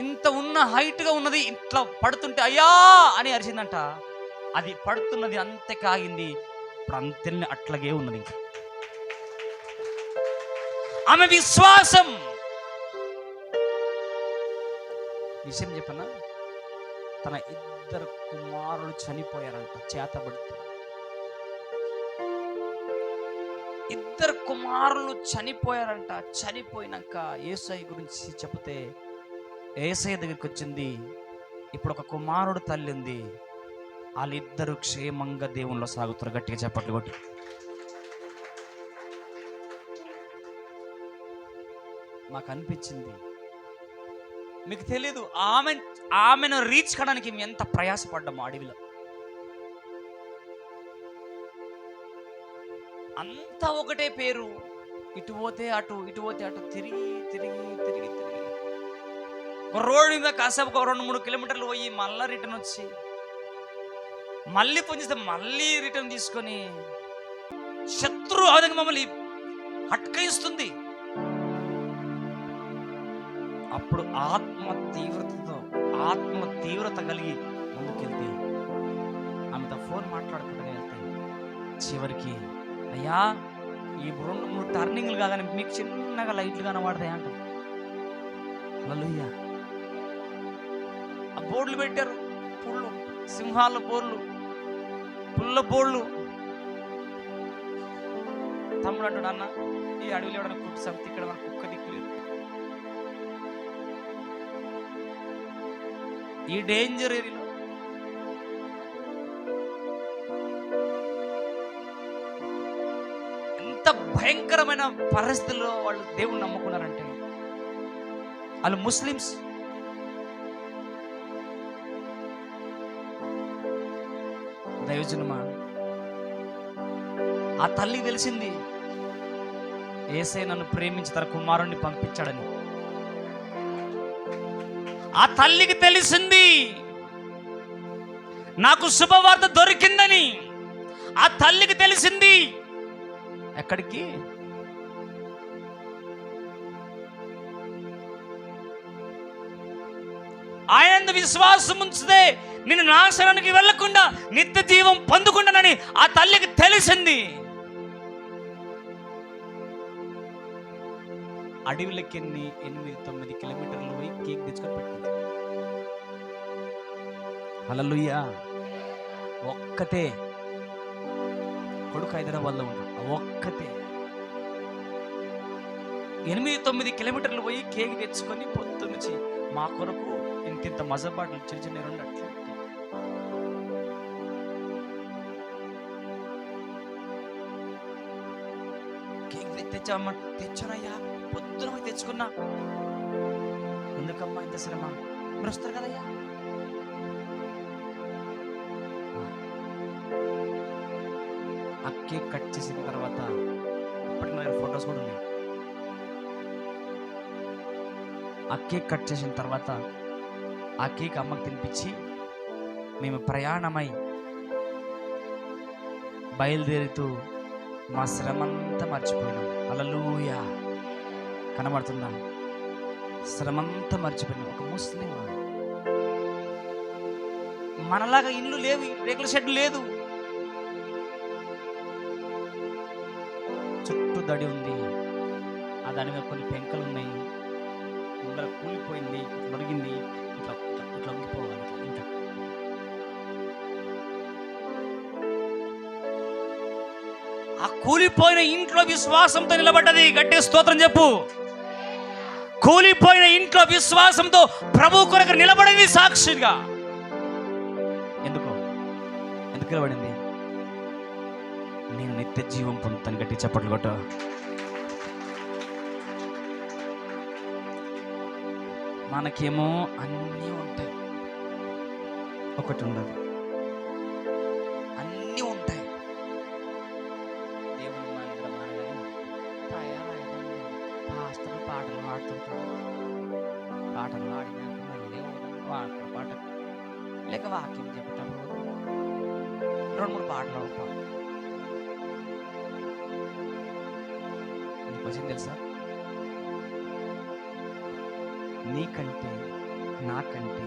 ఇంత ఉన్న హైట్గా ఉన్నది, ఇట్లా పడుతుంటే అయ్యా అని అరిచిందంట. అది పడుతున్నది అంతే కాగింది. ఇప్పుడు అంతేనే అట్లాగే ఉన్నది. ఇంకా ఆమె విశ్వాసం. విషయం చెప్పనా, తన 2 కుమారులు చనిపోయారంట చేతబడితే. 2 కుమారులు చనిపోయారంట. చనిపోయినాక యేసయ్య గురించి చెబితే యేసయ్య దగ్గరికి వచ్చింది. ఇప్పుడు ఒక కుమారుడు తల్లి ఉంది, వాళ్ళిద్దరూ క్షేమంగా దేవునిలో సాగుతారు. గట్టిగా చెప్పట్లు కొట్టి. మాకు అనిపించింది, మీకు తెలియదు ఆమెను రీచ్ కావడానికి మేము ఎంత ప్రయాసపడ్డాము. అడవిలో అంతా ఒకటే పేరు, ఇటు పోతే అటు, ఇటు పోతే అటు, తిరిగి రోడ్డు మీద కాసేపు 2-3 కిలోమీటర్లు పోయి మళ్ళీ రిటర్న్ వచ్చి, మళ్ళీ ఫోన్ చేస్తే మళ్ళీ రిటర్న్ తీసుకొని, శత్రు ఆ విధంగా మమ్మల్ని అట్కయిస్తుంది. అప్పుడు ఆత్మ తీవ్రత కలిగి ముందుకెళ్తే, ఆమెతో ఫోన్ మాట్లాడుకుంటూ వెళ్తే చివరికి అయ్యా ఈ 2-3 టర్నింగ్లు కాగానే మీకు చిన్నగా లైట్లు కనబడతాయి అంట. హల్లెలూయా. ఆ బోర్డులు పెట్టారు, పుళ్ళు, సింహాల బోర్లు, పుల్లబోళ్ళు. తమ్ముడు అంటాడు, అన్న ఈ అడవిలో ఎవడన్నా కుట్టి సంతి, ఇక్కడ మన కుక్క దిక్కులేదు. ఈ డేంజర్ ఏరియాలో ఎంత భయంకరమైన పరిస్థితుల్లో వాళ్ళు దేవుణ్ణి నమ్ముకున్నారంటే, వాళ్ళు ముస్లిమ్స్. దైవజనమా, ఆ తల్లి తెలిసింది యేసయ్య నన్ను ప్రేమించి తన కుమారుణ్ణి పంపించాడని. ఆ తల్లికి తెలిసింది నాకు శుభవార్త దొరికిందని. ఆ తల్లికి తెలిసింది. ఎక్కడికి? ఆయన విశ్వాసం ఉంచితే నేను నాశనానికి వెళ్లకుండా నిత్య జీవం పొందుకుంటానని ఆ తల్లికి తెలిసింది. అడవిలోకి 8-9 కిలోమీటర్లు పోయి కేక్ తెచ్చుకొని పెట్టింది. హల్లెలూయా. ఒక్కతే కొడుకు హైదరాబాద్లో ఉంటాడు. ఒక్కతే 8-9 కిలోమీటర్లు పోయి కేక్ తెచ్చుకొని పొద్దున్నుంచి మా కొరకు ఇంత మజబాట్లు చిన్న చిన్న 2 అట్లా కేక్ తెచ్చామా? తెచ్చానయ్యా, పొద్దున పోయి తెచ్చుకున్నా. ఎందుకమ్మా ఇంత శ్రమ? మీరు వస్తారు కదయ్యా. ఆ కేక్ కట్ చేసిన తర్వాత ఇప్పటికి నా దగ్గర ఫొటోస్ కూడా ఉన్నాయి. ఆ కేక్ కట్ చేసిన తర్వాత ఆ కేక్ అమ్మకి తినిపించి మేము ప్రయాణమై బయలుదేరుతూ మా శ్రమంతా మర్చిపోయినాం. హల్లెలూయా. కనబడుతుందా? శ్రమంతా మర్చిపోయినాం. ఒక ముస్లిం, మనలాగా ఇల్లు లేవు, రేకుల షెడ్ లేదు, చుట్టూ దడి ఉంది. ఆ దడి మీద కొన్ని పెంకలు ఉన్నాయి. ముందర కూలిపోయింది, దొరికింది. ఇట్లా ఇట్లా వంగిపోవాలి. ఇంకా ఆ కూలిపోయిన ఇంట్లో విశ్వాసంతో నిలబడ్డది. గట్టిగా స్తోత్రం చెప్పు. కూలిపోయిన ఇంట్లో విశ్వాసంతో ప్రభు కొరకు నిలబడింది సాక్షిగా. ఎందుకు నిలబడింది? నేను నిత్య జీవం పొందుతాను. గట్టి చప్పట్లు కొట్ట. మనకేమో అన్నీ ఉంటాయి, ఒకటి ఉండదు. అన్నీ ఉంటాయి. దేవుని మందిరం అనగానే పాస్టర్ పాటలు పాడుతుంటాడు. పాటలు పాడినాక మళ్ళీ వాడతాడు పాట, లేక వాక్యం చెప్పేటప్పుడు 2-3 పాటలు అవుతాం. నీకు వచ్చింది తెలుసా? నీకంటే నాకంటే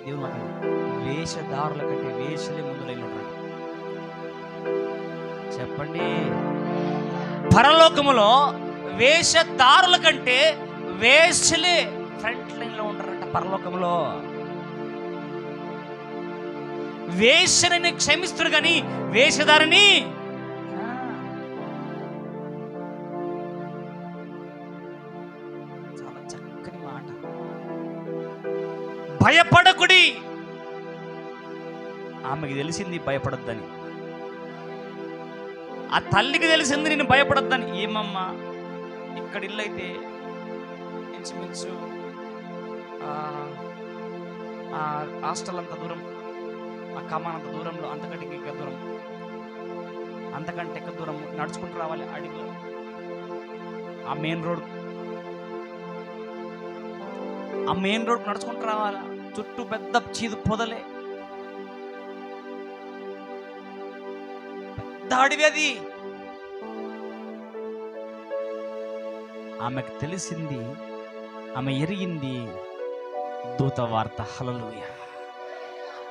దేవుడు వేషధారుల కంటే వేషలే ముందు లైన్లో ఉంటారు. చెప్పండి. పరలోకములో వేషధారుల కంటే వేషలే ఫ్రంట్ లైన్లో ఉంటారంట. పరలోకంలో వేషని క్షమిస్తుడు కానీ వేషధారిని భయపడకుడి. ఆమెకి తెలిసింది భయపడొద్దని. ఆ తల్లికి తెలిసింది నేను భయపడొద్దని. ఏమమ్మా, ఇక్కడ ఇల్లు అయితే ఇంచుమించు హాస్టల్ అంత దూరం, ఆ కమాన్ అంత దూరంలో, అంతకంటే ఎక్కువ దూరం, అంతకంటే ఎక్కువ దూరం నడుచుకుంటూ రావాలి. అడవిలో ఆ మెయిన్ రోడ్ నడుచుకుంటూ రావాలి. చుట్టూ పెద్ద చీదు పొదలే, పెద్ద అడవి అది. ఆమెకు తెలిసింది, ఆమె ఎరిగింది దూత వార్త. హల్లెలూయా.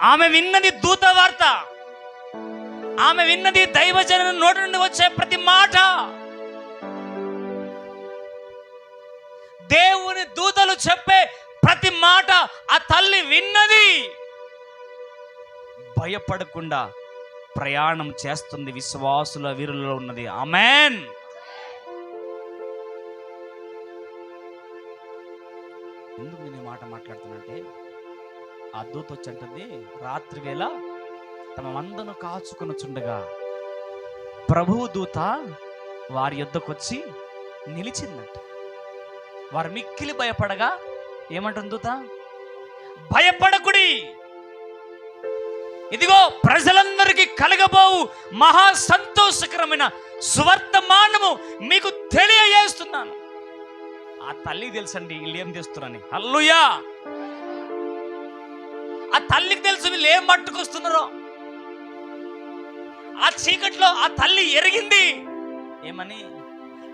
ఆమె విన్నది దూత వార్త. ఆమె విన్నది దైవజన నోటి నుండి వచ్చే ప్రతి మాట. దేవుని దూతలు చెప్పే ప్రతి మాట ఆ తల్లి విన్నది. భయపడకుండా ప్రయాణం చేస్తుంది విశ్వాసుల వీరులలో ఉన్నది. ఆమేన్. ఎందుకు నేను ఈ మాట మాట్లాడుతున్నానంటే, ఆ దూత వచ్చి అంటుంది, రాత్రి వేళ తమ మందను కాచుకొనుచుండగా ప్రభువు దూత వారి యొద్దకు వచ్చి నిలిచిందంట. వారు మిక్కిలి భయపడగా ఏమంటుంది దూత? భయపడకుడి, ఇదిగో ప్రజలందరికీ కలగబోవు మహా సంతోషకరమైన సువర్తమానము మీకు తెలియజేస్తున్నాను. ఆ తల్లికి తెలుసండి వీళ్ళు ఏం చేస్తున్నారని. హల్లెలూయా. ఆ తల్లికి తెలుసు వీళ్ళు ఏం పట్టుకొస్తున్నారో. ఆ చీకట్లో ఆ తల్లి ఎరిగింది ఏమని,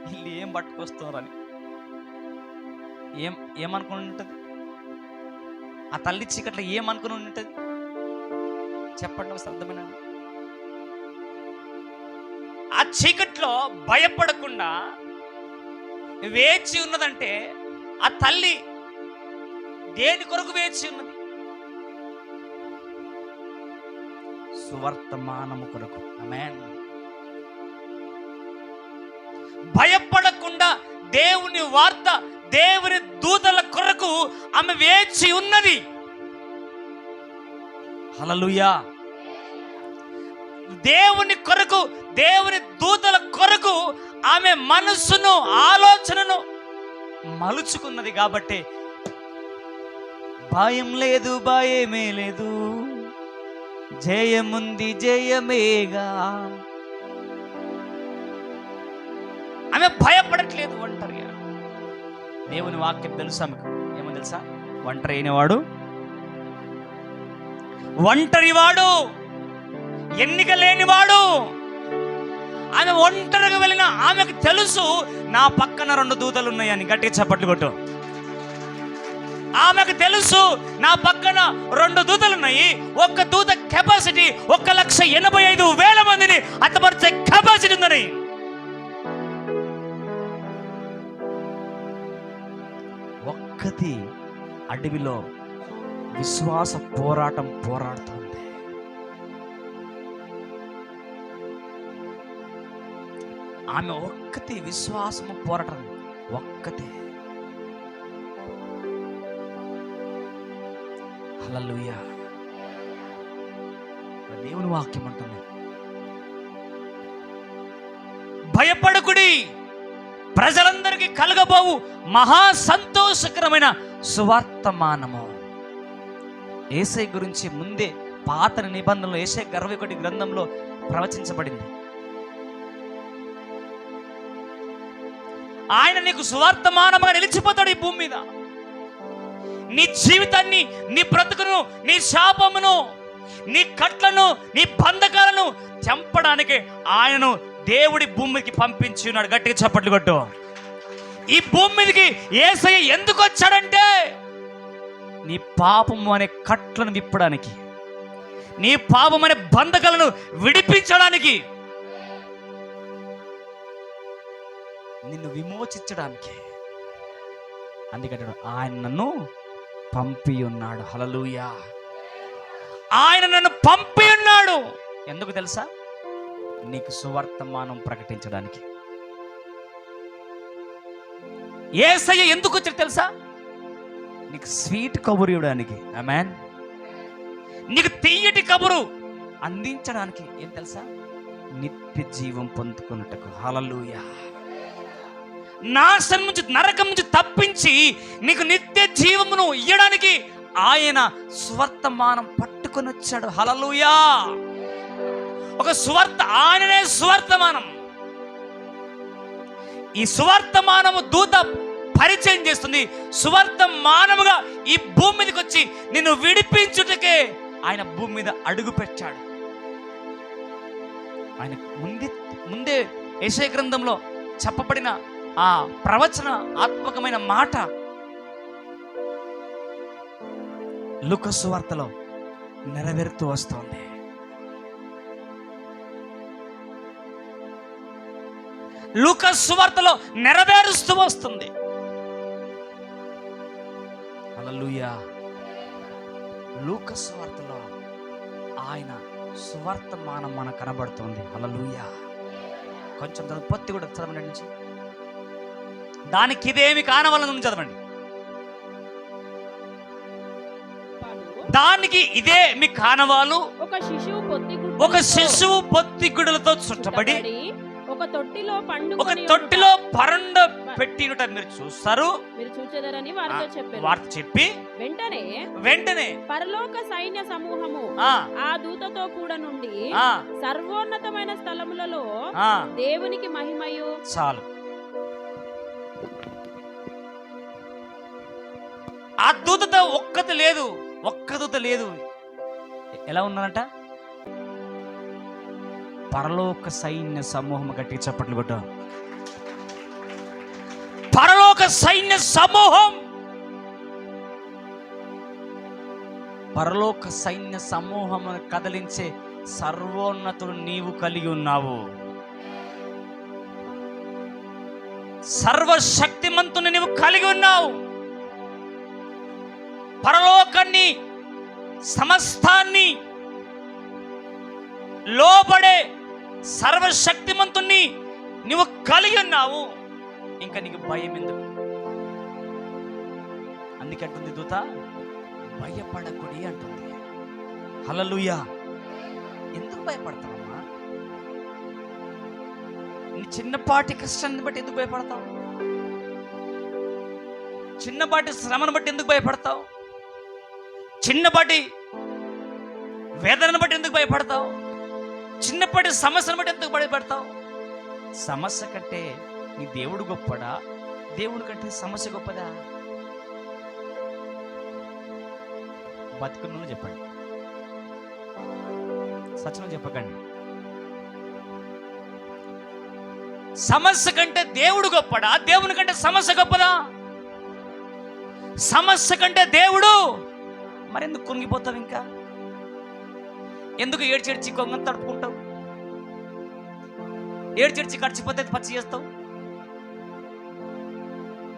వీళ్ళు ఏం పట్టుకొస్తున్నారని. ఏమనుకుని ఉంటుంది ఆ తల్లి? చీకట్లో ఏమనుకుని ఉంటుంది చెప్పండి ఒకసారి, అర్థమేనండి. ఆ చీకట్లో భయపడకుండా వేచి ఉన్నదంటే ఆ తల్లి దేని కొరకు వేచి ఉన్నది? సువర్తమానము కొరకు. ఆమేన్. భయపడకుండా దేవుని వార్త, దేవుని దూతల కొరకు ఆమె వేచి ఉన్నది. హల్లెలూయా. దేవుని కొరకు, దేవుని దూతల కొరకు ఆమె మనస్సును, ఆలోచనను మలుచుకున్నది కాబట్టి భయం లేదు, భయమే లేదు, జయముంది, జయమేగా. ఆమె భయపడట్లేదు ఒంటరిగా. దేవుని వాక్యం తెలుసా మీకు? ఏమో తెలుసా? ఒంటరి అయినవాడు, ఒంటరివాడు, ఎన్నిక లేనివాడు. ఆమె ఒంటరిగా వెళ్ళిన ఆమెకు తెలుసు నా పక్కన 2 దూతలు ఉన్నాయని. గట్టిగా చప్పట్లు కొట్టు. ఆమెకు తెలుసు నా పక్కన 2 దూతలు ఉన్నాయి. ఒక్క దూత కెపాసిటీ 1,85,000 మందిని హతపరిచే కెపాసిటీ ఉందని. ఒక్కతి అడవిలో విశ్వాస పోరాటం పోరాడుతుంది. ఆమె ఒక్కతి విశ్వాసము పోరాటం ఒక్కతే. హల్లెలూయా. దేవుని వాక్యం అంటుంది, భయపడకుడి, ప్రజలందరికీ కలగబోవు మహా సంతోషకరమైన సువార్తమానము. యేసయ్య గురించి ముందే పాత నిబంధనలో యెషయా 61 గ్రంథంలో ప్రవచించబడింది. ఆయన నీకు సువార్తమానముగా నిలిచిపోతాడు ఈ భూమి మీద. నీ జీవితాన్ని, నీ బ్రతుకును, నీ శాపమును, నీ కట్లను, నీ బంధకాలను చంపడానికి ఆయనను దేవుడి భూమికి పంపించి ఉన్నాడు. గట్టిగా చప్పట్లు కొట్టు. ఈ భూమి మీదకి యేసయ్య ఎందుకు వచ్చాడంటే నీ పాపము అనే కట్లను విప్పడానికి, నీ పాపం అనే బంధకాలను విడిపించడానికి, నిన్ను విమోచించడానికి. అందుకంటే ఆయన నన్ను పంపి ఉన్నాడు. హల్లెలూయా. ఆయన నన్ను పంపి ఉన్నాడు. ఎందుకు తెలుసా? నీకు సువర్తమానం ప్రకటించడానికి. యేసయ్య ఎందుకు వచ్చాడు తెలుసా? నీకు స్వీట్ కబురు ఇవ్వడానికి. ఆమేన్. నీకు తీయటి కబురు అందించడానికి. ఏం తెలుసా? నిత్య జీవం పొందుకున్నట్టుకు. హల్లెలూయా. నాశనం నుంచి, నరకం నుంచి తప్పించి నీకు నిత్య జీవమును ఇయ్యడానికి ఆయన సువర్తమానం పట్టుకొని వచ్చాడు. హల్లెలూయా. ఒక సువార్త, ఆయననే సువర్తమానం. ఈ సువర్తమానము దూత పరిచయం చేస్తుంది. సువర్తమానముగా ఈ భూమి మీదకి వచ్చి నిన్ను విడిపించుటకే ఆయన భూమి మీద అడుగు పెట్టాడు. ఆయన ముందే యెషయా గ్రంథంలో చెప్పబడిన ఆ ప్రవచన ఆత్మకమైన మాట లూకా సువార్తలో నెరవేరుతూ వస్తోంది. లూకా సువార్తలో నెరవేరుస్తూ వస్తుంది. హల్లెలూయా. లూకా సువార్తలో ఆయన సువర్తమానం మనకు కనబడుతుంది. హల్లెలూయా. కొంచెం పొత్తి కూడా చదవండి నుంచి. దానికి ఇదేమి కానవలన చదవండి. దానికి ఇదే మీ కానవాలు, ఒక శిశువు పొత్తిగుడులతో చుట్టబడి ఒక తొట్టిలో పరండ పెట్టినట మీరు చూస్తారు, మీరు చూచెదరని వార్త చెప్పి వెంటనే పరలోక సైన్య సమూహము ఆ దూతతో కూడా నుండి సర్వోన్నతమైన స్థలములలో దేవునికి మహిమయు. చాలు. ఆ దూతతో ఒక్క దూత లేదు. ఎలా ఉన్నారంట? పరలోక సైన్య సమూహం. గట్టి చప్పట్లు కొట్ట. పరలోక సైన్య సమూహం, పరలోక సైన్య సమూహం కదిలించే సర్వోన్నతుడు నీవు కలిగి ఉన్నావు. సర్వశక్తిమంతుని నీవు కలిగి ఉన్నావు. పరలోకాన్ని, సమస్తాన్ని లోబడే సర్వశక్తిమంతుణ్ణి నువ్వు కలిగి ఉన్నావు. ఇంకా నీకు భయం ఎందుకు? అందుకే అంటుంది దూత, భయపడకుడి అంటుంది. హల్లెలూయా. ఎందుకు భయపడతావమ్మా? నీ చిన్నపాటి కష్టాన్ని బట్టి ఎందుకు భయపడతావు? చిన్నపాటి శ్రమను బట్టి ఎందుకు భయపడతావు? చిన్నపాటి వేదనను బట్టి ఎందుకు భయపడతావు? చిన్నపాటి సమస్యను బట్టి ఎందుకు భయపడతావు? సమస్య కంటే నీ దేవుడు గొప్పడా? దేవుడి కంటే సమస్య గొప్పదా? బతుకున్న చెప్పండి, సత్యం చెప్పకండి. సమస్య కంటే దేవుడు గొప్పడా? దేవుని కంటే సమస్య గొప్పదా? సమస్య కంటే దేవుడు. మరెందుకు కుంగిపోతావు? ఇంకా ఎందుకు ఏడ్చేడ్చి కొంగను తడుపుకుంటావు? ఏడ్చేడ్చి కడిచిపోతే పచ్చి చేస్తావు.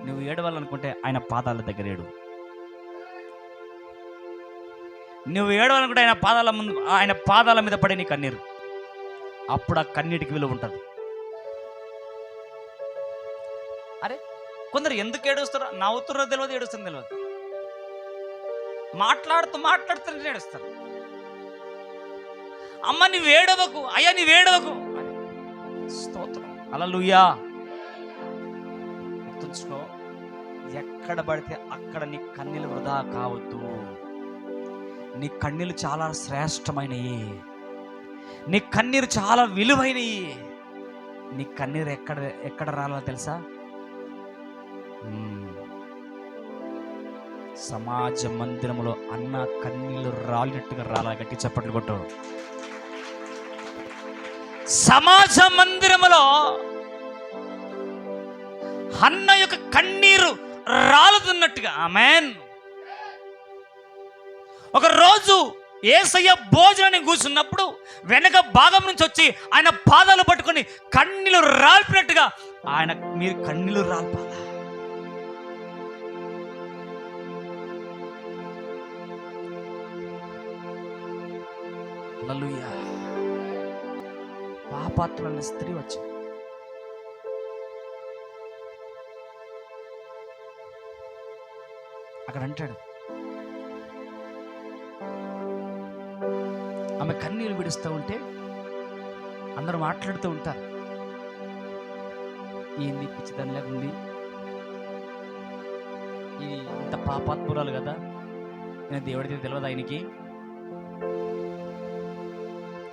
నువ్వు ఏడవాలనుకుంటే ఆయన పాదాల దగ్గర ఏడు. నువ్వు ఏడవాలనుకుంటే ఆయన పాదాల మీద పడే నీ కన్నీరు. అప్పుడు ఆ కన్నీటికి విలువ ఉంటుంది. అరే కొందరు ఎందుకు ఏడుస్తారో, నవ్వుతున్నో తెలియదు, ఏడుస్తుందో తెలియదు. మాట్లాడుతూ ఏడుస్తారు. అమ్మ నీ వేడవకు, అయ్యా నీ వేడవకు. స్తోత్రం. హల్లెలూయా. గుర్తుంచుకో, ఎక్కడ పడితే అక్కడ నీ కన్నీళ్ళు వృధా కావద్దు. నీ కన్నీళ్ళు చాలా శ్రేష్టమైనవి. నీ కన్నీరు చాలా విలువైనవి. నీ కన్నీరు ఎక్కడ రాలో తెలుసా? సమాజ మందిరంలో అన్న కన్నీళ్ళు రాలినట్టుగా రాలా. గట్టి చప్పట్లు కొట్టు. సమాజ మందిరములో అన్న యొక్క కన్నీరు రాలుతున్నట్టుగా. ఆమేన్. ఒక రోజు యేసయ్య భోజనాన్ని కూర్చున్నప్పుడు వెనక భాగం నుంచి వచ్చి ఆయన పాదాలు పట్టుకొని కన్నీళ్ళు రాల్పినట్టుగా మీరు కన్నీళ్ళు రాల్పాలా? హల్లెలూయా. పాపాత్ములైన స్త్రీ వచ్చి అక్కడ అంటాడు, ఆమె కన్నీళ్ళు విడుస్తూ ఉంటే అందరూ మాట్లాడుతూ ఉంటారు. ఏంది పిచ్చిదానిలాగా ఉంది, ఇది ఇంత పాపాత్మురాలు కదా, నేను దేవుడికి తెలియదు, ఆయనకి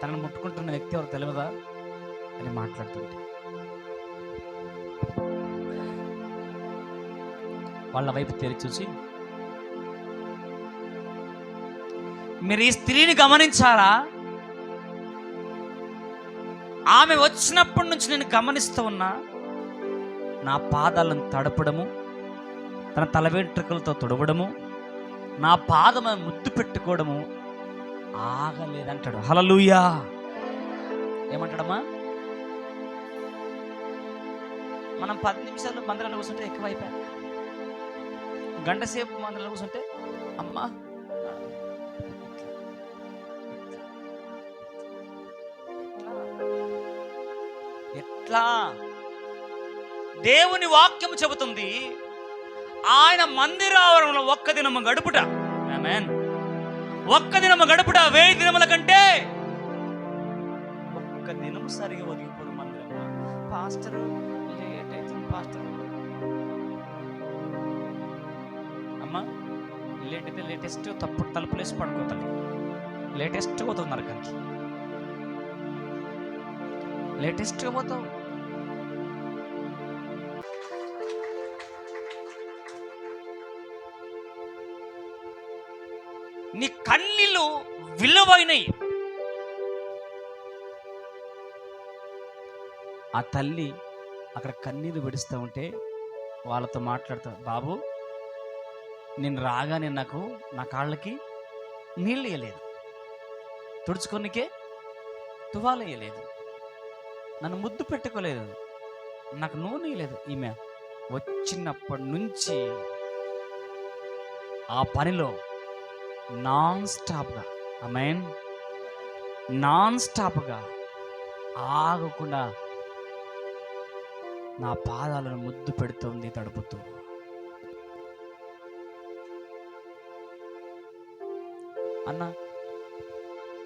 తనను ముట్టుకుంటున్న వ్యక్తి ఎవరు తెలియదా అని మాట్లాడుతుంటే వాళ్ళ వైపు తెరిచి చూసి, మీరు ఈ స్త్రీని గమనించారా? ఆమె వచ్చినప్పటి నుంచి నేను గమనిస్తూ ఉన్నా, నా పాదాలను తడపడము, తన తల వెంట్రుకలతో తుడవడము, నా పాదము ముద్దు పెట్టుకోవడము ఆగలేదంటాడు. హల్లెలూయా. ఏమంటాడమ్మా? మనం 10 నిమిషాలు మందిరాలు కూర్చుంటే ఎక్కువైపోయా, గంట సేపు మందిరాలు కూర్చుంటే అమ్మా ఎట్లా? దేవుని వాక్యం చెబుతుంది, ఆయన మందిరావరణంలో ఒక్క దినము గడుపుట, ఆమేన్, ఒక్క దినము గడుపుట 1000 దినముల కంటే ఒక్క దినం సరిగా ఒదిగిపోరు మందిరంలో. పాస్టర్ లేట్ అవుతుంది, పాస్టర్ అమ్మా లేట్ అయితే లేటెస్ట్ తప్పుడు తలుపులేసి పడుకోతాను, లేటెస్ట్గా పోతుంది నరకానికి, లేటెస్ట్గా పోతావు. నీ కన్నీళ్ళు విలువైనవి. ఆ తల్లి అక్కడ కన్నీళ్ళు విడుస్తూ ఉంటే వాళ్ళతో మాట్లాడతా, బాబు నేను రాగానే నాకు నా కాళ్ళకి నీళ్ళు వేయలేదు, తుడుచుకొనికే తువాలు వేయలేదు, నన్ను ముద్దు పెట్టుకోలేదు, నాకు నూనె వేయలేదు. ఈమె వచ్చినప్పటి నుంచి ఆ పనిలో నాన్ స్టాప్గా, ఆమేన్, నాన్ స్టాప్గా ఆగకుండా నా పాదాలను ముద్దు పెడుతుంది, తడుపుతూ. అన్న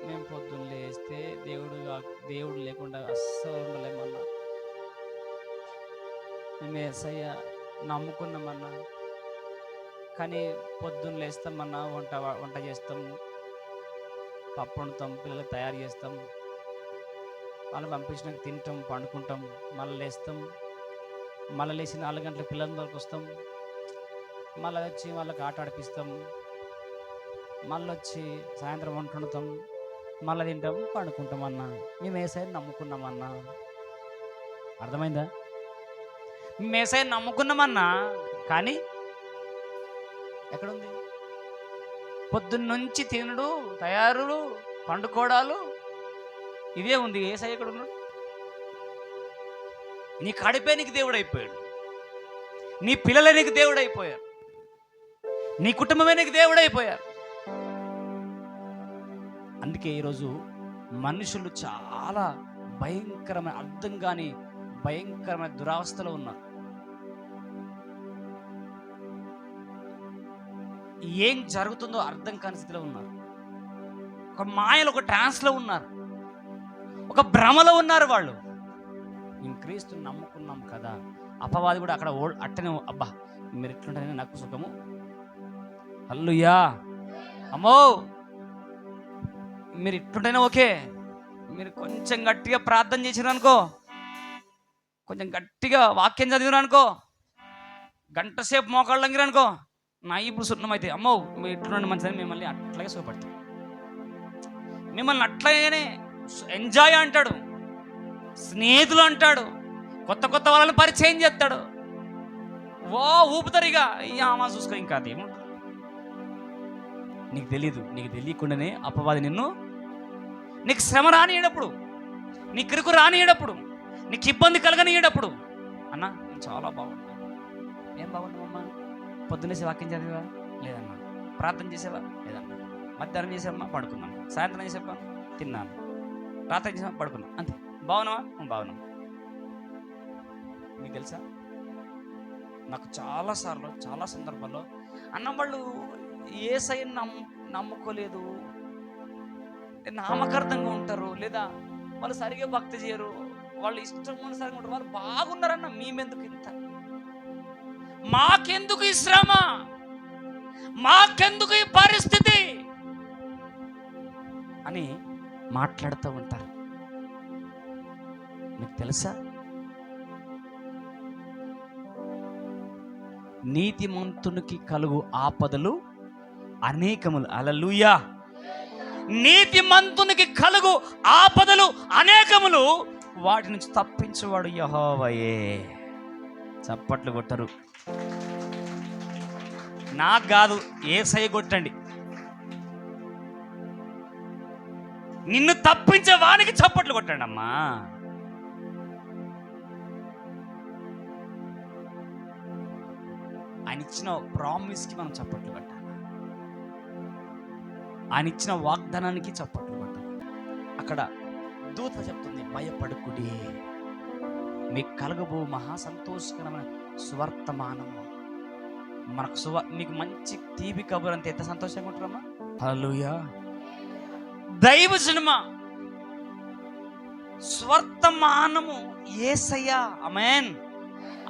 మేము పొద్దున్న లేస్తే దేవుడు లేకుండా అస్సలు ఉండలేమన్నా, మేము యేసయ్య నమ్ముకున్నామన్నా, కానీ పొద్దున్న లేస్తామన్నా, వంట చేస్తాము, పప్పు వండుతాం, పిల్లలకు తయారు చేస్తాం, వాళ్ళు పంపించినాక తింటాం, పండుకుంటాం, మళ్ళీ లేస్తాం, మళ్ళీ లేచి 4 గంటలకు పిల్లల దగ్గరకు వస్తాం, మళ్ళీ వచ్చి వాళ్ళకి ఆట ఆడిపిస్తాం, మళ్ళీ వచ్చి సాయంత్రం వంట వండుతాం, మళ్ళీ తింటాం, పండుకుంటామన్నా. మేము యేసయ్యని నమ్ముకున్నామన్నా. అర్థమైందా? మేము యేసయ్యని నమ్ముకున్నామన్నా, కానీ ఎక్కడుంది? పొద్దున్నుంచి తినుడు, తయారులు, పండుకోవడాలు, ఇదే ఉంది. యేసయ్య ఎక్కడ ఉన్నాడు? నీ కడిపే నీకు దేవుడు అయిపోయాడు, నీ పిల్లలే నీకు దేవుడు అయిపోయారు, నీ కుటుంబమే నీకు దేవుడు అయిపోయారు. అందుకే ఈరోజు మనుషులు చాలా భయంకరమైన, అర్థం కాని భయంకరమైన దురావస్థలో ఉన్నారు. ఏం జరుగుతుందో అర్థం కాని స్థితిలో ఉన్నారు. ఒక మాయలో, ఒక ట్రాన్స్లో ఉన్నారు, ఒక భ్రమలో ఉన్నారు వాళ్ళు. మేము క్రీస్తుని నమ్ముకున్నాం కదా. అపవాది కూడా అక్కడ అట్టనే, అబ్బా మీరు ఎట్లుంటారని నాకు సుఖము, హల్లెలూయా, అమ్మో మీరు ఇట్లుంటేనే ఓకే, మీరు కొంచెం గట్టిగా ప్రార్థన చేసినారు అనుకో, కొంచెం గట్టిగా వాక్యం చదివినారు అనుకో, గంట సేపు మోకాళ్ళు లంగిరు అనుకో, నా ఇప్పుడు సున్నమైతే, అమ్మో మీరు ఇట్లుండి మంచిదని మిమ్మల్ని అట్లాగే సుఖపడతాం, మిమ్మల్ని అట్లాగనే ఎంజాయ్ అంటాడు, స్నేహితులు అంటాడు, కొత్త కొత్త వాళ్ళని పరిచయం చేస్తాడు, ఓ ఊపుతారు. ఇక అమ్మ చూసుకో, ఇంకా అదేముంటుంది. నీకు తెలీదు, నీకు తెలియకుండానే అపవాది నీకు శ్రమ రానియేటప్పుడు, నీ కిరుకు రానియేటప్పుడు, నీకు ఇబ్బంది కలగనియేటప్పుడు, అన్న నేను చాలా బాగున్నా. ఏం బాగున్నావమ్మా? పొద్దున్నేసి వాక్యం చదివా? లేదన్నా. ప్రార్థన చేసేవా? లేదన్నా. మధ్యాహ్నం చేసావమ్మా? పడుకున్నాను. సాయంత్రం చేసేవా? తిన్నాను. రాత్రి చేసావా? పడుకున్నాను. అంతే. బాగున్నావా? బాగున్నాం. మీకు తెలుసా, నాకు చాలాసార్లు, చాలా సందర్భాల్లో అన్న వాళ్ళు యేసయ్యని నమ్ముకోలేదు, నామకార్థంగా ఉంటారు, లేదా వాళ్ళు సరిగా భక్తి చేయరు, వాళ్ళు ఇష్టం సరిగా ఉంటారు, వాళ్ళు బాగున్నారన్న, మేమెందుకు ఇంత, మాకెందుకు ఈ శ్రమ, మాకెందుకు ఈ పరిస్థితి అని మాట్లాడుతూ ఉంటారు. మీకు తెలుసా, నీతిమంతునికి కలుగు ఆపదలు అనేకములు. హల్లెలూయా. నీతిమంతునికి కలుగు ఆపదలు అనేకములు, వాటి నుంచి తప్పించేవాడు యెహోవాయే. చప్పట్లు కొట్టరు, నాకు కాదు, యేసయ్య కొట్టండి. నిన్ను తప్పించే వానికి చప్పట్లు కొట్టండి అమ్మా. ఆయన ఇచ్చిన ప్రామిస్కి మనం చప్పట్లు కొట్టాలి, ఆయన ఇచ్చిన వాగ్దానానికి చప్పట్లు కొట్టాలి. అక్కడ దూత చెప్తుంది, భయపడకుడి, మీకు కలగబో మహా సంతోషకరమైన సువర్తమానము. మనకు మీకు మంచి తీపి కబురు అంతే ఎంత సంతోషంగా ఉంటారమ్మా. హల్లెలూయా. దైవ సినిమా స్వర్తమానము యేసయ్య. ఆమేన్.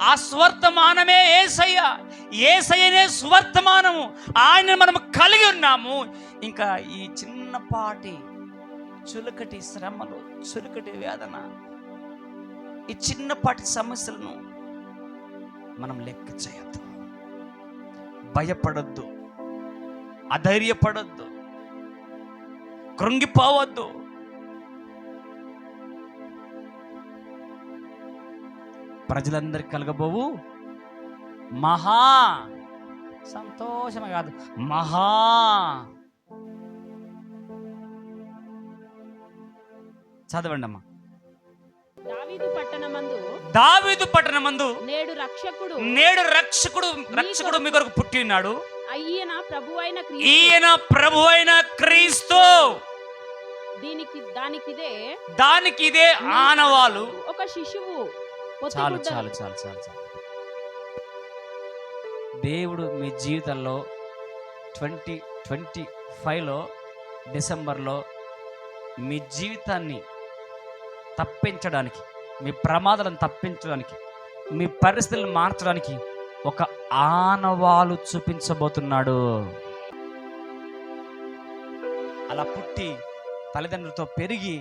ఆ స్వర్తమానమే యేసయ్య. యేసయ్యనే స్వర్తమానము. ఆయన మనం కలిగి ఉన్నాము. ఇంకా ఈ చిన్నపాటి చులకటి శ్రమలు, చులకటి వేదన, ఈ చిన్నపాటి సమస్యలను మనం లెక్క చేయొద్దు. భయపడొద్దు, అధైర్యపడొద్దు, కృంగిపోవద్దు. ప్రజలందరికీ కలగబోవు మహా సంతోషమే కాదు, మహా చదవండి అమ్మా. దావీదు పట్టణమందు నేడు రక్షకుడు మీ కొరకు పుట్టి ఉన్నాడు. ఈయన ప్రభువైన క్రీస్తు. దానికిదే ఆనవాలు. ఒక శిశువు. చాలు చాలు చాలు చాలు చాలు. దేవుడు మీ జీవితంలో 2025లో డిసెంబర్లో మీ జీవితాన్ని తప్పించడానికి, మీ ప్రమాదాలను తప్పించడానికి, మీ పరిస్థితులను మార్చడానికి ఒక ఆనవాలు చూపించబోతున్నాడు. అలా పుట్టి తల్లిదండ్రులతో పెరిగి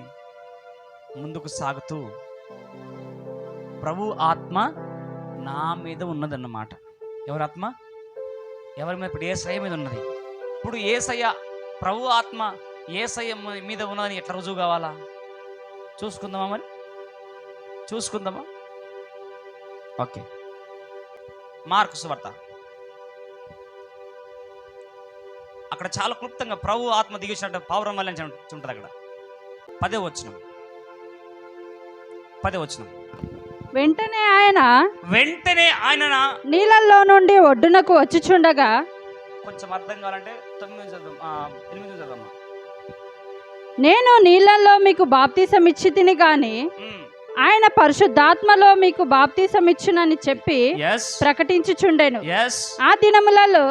ముందుకు సాగుతూ ప్రభు ఆత్మ నా మీద ఉన్నదన్నమాట. ఎవరి ఆత్మ? ఎవరి మీద? ఇప్పుడు యేసయ్య మీద ఉన్నది. ఇప్పుడు యేసయ్య, ప్రభు ఆత్మ యేసయ్య మీద ఉన్నదని ఎట్లా రుజువు కావాలా? చూసుకుందామా? మరి చూసుకుందామా? ఓకే. మార్కు సువార్త అక్కడ చాలా క్లుప్తంగా ప్రభు ఆత్మ దిగినట్టు పౌరం వల్ల ఉంటుంది. అక్కడ 10వ వచనం. వెంటనే ఆయన నీళ్ళల్లో నుండి ఒడ్డునకు వచ్చుచుండగా. కొంచెం అర్థం కావాలంటే 8 చదవమ్మా. నేను నీళ్ళల్లో మీకు బాప్తిసం ఇచ్చి తిని గాని ఆయన పరిశుద్ధాత్మలో మీకు బాప్తిసం ఇచ్చునని చెప్పి ప్రకటించుచుండెను. ఆ దినములలో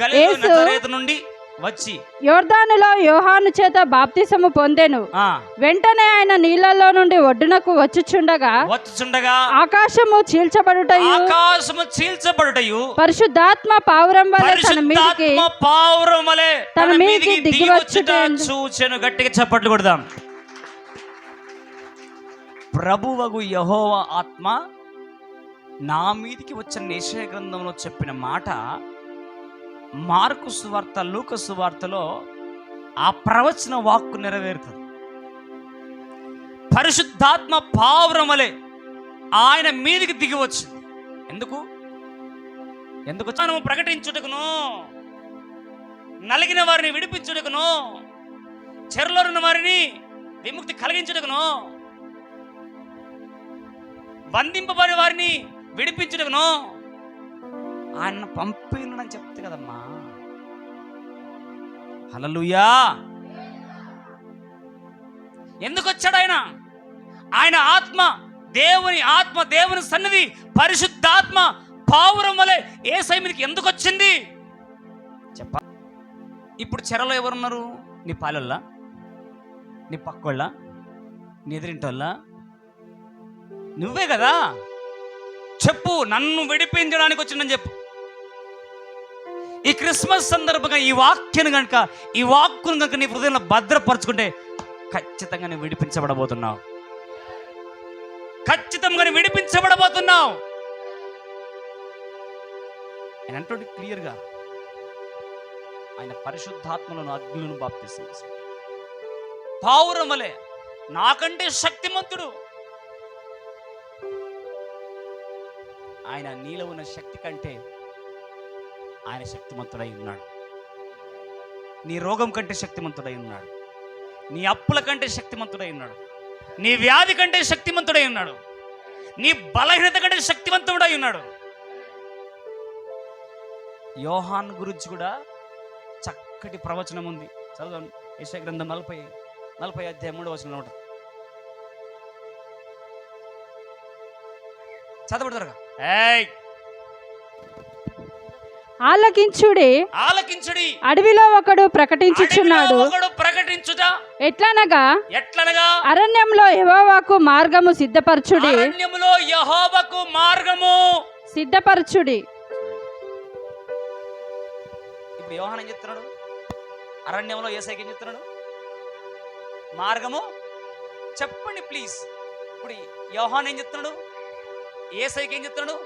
గలిలయ నజరేతు నుండి వచ్చి యోర్దానులో యోహాను చేత బాప్తిసము పొందెను. వెంటనే ఆయన నీళ్ళలో నుండి ఒడ్డునకు వచ్చుచుండగా ఆకాశము చీల్చబడుటయు పరిశుద్ధాత్మ పావురం వలె తన మీదికి దిగి వచ్చుట చూచెను. గట్టిగా చప్పట్లు కొడదాం. ప్రభువగు యెహోవా ఆత్మ నా మీదికి వచ్చిన యెషయా గ్రంథంలో చెప్పిన మాట మార్కు సువార్త, లూకా సువార్తలో ఆ ప్రవచన వాక్కు నెరవేరుతుంది. పరిశుద్ధాత్మ పావురం వలె ఆయన మీదికి దిగి వచ్చింది. ఎందుకు మనం ప్రకటించుటకును, నలిగిన వారిని విడిపించుటకును, చెరలో ఉన్న వారిని విముక్తి కలిగించుటకును, బంధింపబడిన వారిని విడిపించుటకును ఆయన పంపినని చెప్తే కదమ్మా. హల్లెలూయా. ఎందుకు వచ్చాడు ఆయన? ఆయన ఆత్మ, దేవుని సన్నిధి, పరిశుద్ధాత్మ పావురం వలె యేసయ్య మీదకి ఎందుకు వచ్చింది చెప్ప. ఇప్పుడు చెరలో ఎవరున్నారు? నీ పాలల్లా, నీ పక్కోళ్ళ, నీ ఎదిరింటోళ్ళ? నువ్వే కదా. చెప్పు, నన్ను విడిపించడానికి వచ్చిందని చెప్పు. ఈ క్రిస్మస్ సందర్భంగా ఈ వాక్యను కనుక, ఈ వాక్కును కనుక నీ హృదయంలో భద్రపరచుకుంటే ఖచ్చితంగా నువ్వు విడిపించబడబోతున్నావు. ఖచ్చితంగా నువ్వు విడిపించబడబోతున్నావు. ఆయన అంటుంటే క్లియర్గా, ఆయన పరిశుద్ధాత్మలను, అగ్నులను బాప్తిసం చేశాడు. పావురం వలె, నాకంటే శక్తిమంతుడు. ఆయన నీలో ఉన్న శక్తి కంటే ఆయన శక్తిమంతుడై ఉన్నాడు. నీ రోగం కంటే శక్తిమంతుడై ఉన్నాడు. నీ అప్పుల కంటే శక్తిమంతుడై ఉన్నాడు. నీ వ్యాధి కంటే శక్తిమంతుడై ఉన్నాడు. నీ బలహీనత కంటే శక్తివంతుడై ఉన్నాడు. యోహాను గురించి కూడా చక్కటి ప్రవచనం ఉంది. చదవండి. యెషయా గ్రంథం 40 అధ్యాయం 3వ వచనంలో ఉంటుంది. చదవడతారుగా. ఏయ్ ఆలకించుడి, ఆలకించుడి, అడవిలో ఒకడు ప్రకటించుచున్నాడు. ఒకడు ప్రకటించుట ఎట్లనగా అరణ్యంలో యెహోవాకు మార్గము సిద్ధపరచుడి, అరణ్యములో యెహోవాకు మార్గము సిద్ధపరచుడి. ఇప్పుడు యోహాను ఏం చెప్తున్నాడు? అరణ్యంలో యేసయ్యకి ఏం చెప్తున్నాడు? మార్గము చెప్పండి ప్లీజ్. ఇప్పుడు యోహాను ఏం చెప్తున్నాడు? యేసయ్యకి ఏం చెప్తున్నాడు?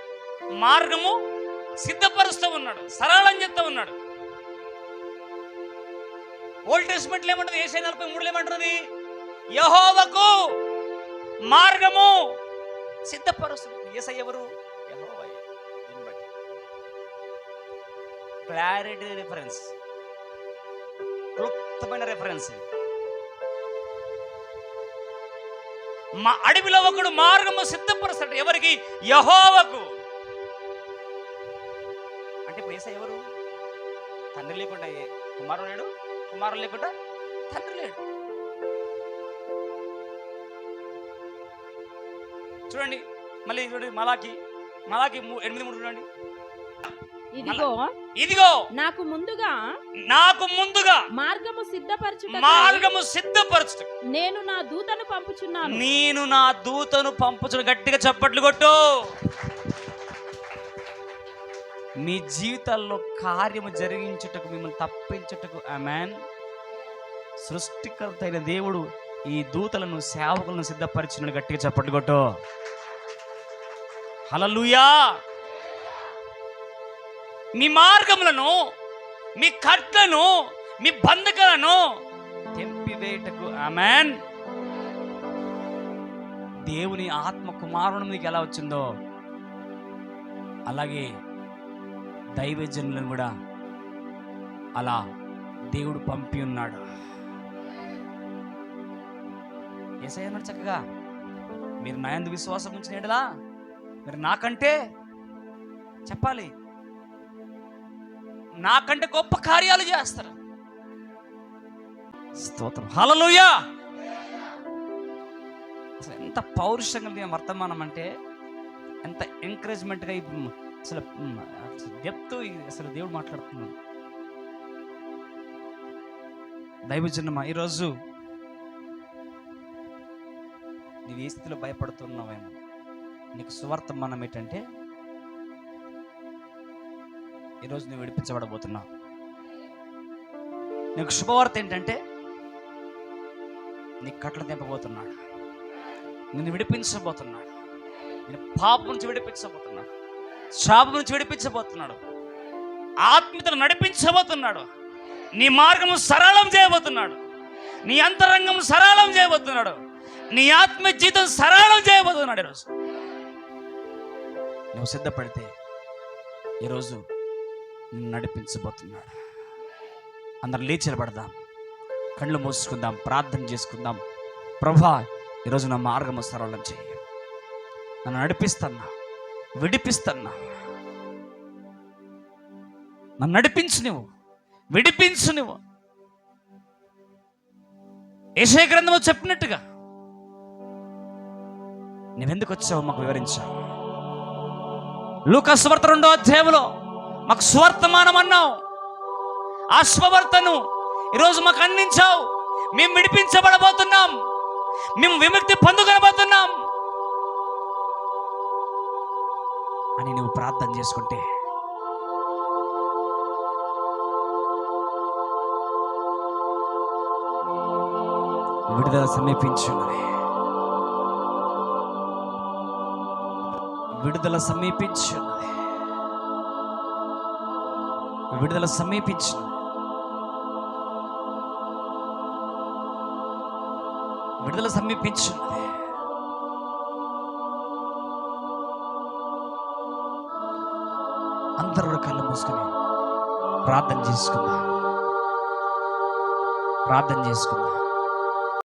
మార్గము సిద్ధపరుస్తూ ఉన్నాడు, సరళం చెప్తూ ఉన్నాడు. ఓల్డ్ టెస్ట్మెంట్లో ఏమంటుంది? యేసయ్య 43 ఏమంటున్నది? యెహోవాకు మార్గము సిద్ధపరుస్తుంది. యేసయ్య ఎవరు? యెహోవాయే. క్లారిటీ రిఫరెన్స్, క్లుప్తమైన రిఫరెన్స్. మా అడవిలో ఒకడు మార్గము సిద్ధపరుస్తాడు. ఎవరికి? యెహోవాకు. అంటే ఇప్పుడు యేసయ్య ఎవరు? తండ్రి లేకుండా కుమారుడు లేడు, కుమారుడు లేకుండా తండ్రి లేడు. చూడండి మళ్ళీ చూడండి, మలాకి 8:3 చూడండి. ఇదిగో నాకు ముందుగా మార్గము సిద్ధపరచుట నేను నా దూతను పంపుచున్నాను. గట్టిగా చప్పట్లు కొట్టు. మీ జీవితాల్లో కార్యము జరిగించుటకు, మిమ్మల్ని తప్పించుటకు ఆమేన్, సృష్టికర్త అయిన దేవుడు ఈ దూతలను, సేవకులను సిద్ధపరిచిన. గట్టిగా చప్పట్లు కొట్టు. హల్లెలూయా. మీ మార్గములను, మీ కట్లను, మీ బంధకాలను తెంపివేయటకు ఆమేన్. దేవుని ఆత్మ కుమారుని మీకు ఎలా వచ్చిందో అలాగే దైవజనులను కూడా అలా దేవుడు పంపి ఉన్నాడు. యేసయ్య అన్నాడు చక్కగా, మీరు నా యందు విశ్వాసం ఉంచిన యెడల మీరు నాకంటే చెప్పాలి, నాకంటే గొప్ప కార్యాలు చేస్తారు. స్తోత్రం. హల్లెలూయా. అసలు ఎంత పౌరుషంగా వర్తమానం అంటే, ఎంత ఎంకరేజ్మెంట్గా అసలు చెప్తూ అసలు దేవుడు మాట్లాడుతున్నాడు. దైవజనమా, ఈరోజు నీవు ఏ స్థితిలో భయపడుతున్నావేమో, నీకు సువర్తమానం ఏంటంటే ఈరోజు నువ్వు విడిపించబడబోతున్నావు. నీకు శుభవార్త ఏంటంటే నీ కట్ల తెంపబోతున్నాడు, నిన్ను విడిపించబోతున్నాడు, నేను పాపం నుంచి విడిపించబోతున్నాడు, శాపం నుంచి విడిపించబోతున్నాడు, ఆత్మీయతను నడిపించబోతున్నాడు, నీ మార్గము సరళం చేయబోతున్నాడు, నీ అంతరంగం సరళం చేయబోతున్నాడు, నీ ఆత్మీయ జీవితం సరళం చేయబోతున్నాడు. ఈరోజు నువ్వు సిద్ధపడితే ఈరోజు నిన్ను నడిపించబోతున్నాడు. అందరం లేచి నిలబడదాం, కళ్ళు మూసుకుందాం, ప్రార్థన చేసుకుందాం. ప్రభువా, ఈరోజు నా మార్గము సరళం చేయి, నన్ను నడిపిస్తున్నా, విడిపిస్తున్నా, నన్ను నడిపించు, నువ్వు విడిపించు. నువ్వు యెషయా గ్రంథంలో చెప్పినట్టుగా నువ్వెందుకు వచ్చావు మాకు వివరించావు. లూకా సువార్త 2వ అధ్యాయంలో మాకు సువర్తమానం అన్నావు, ఆ శుభవార్తను ఈరోజు మాకు అందించావు. మేము విడిపించబడబోతున్నాం, మేము విముక్తి పొందుకోబోతున్నాం అని నువ్వు ప్రార్థన చేసుకుంటే విడుదల సమీపించున్నది, విడుదల సమీపించున్నది, విడుదల సమీపించున్నది, విడుదల సమీపించున్నది. అందరూ కళ్ళు మూసుకుని ప్రార్థన చేసుకుందాం, ప్రార్థన చేసుకుందాం.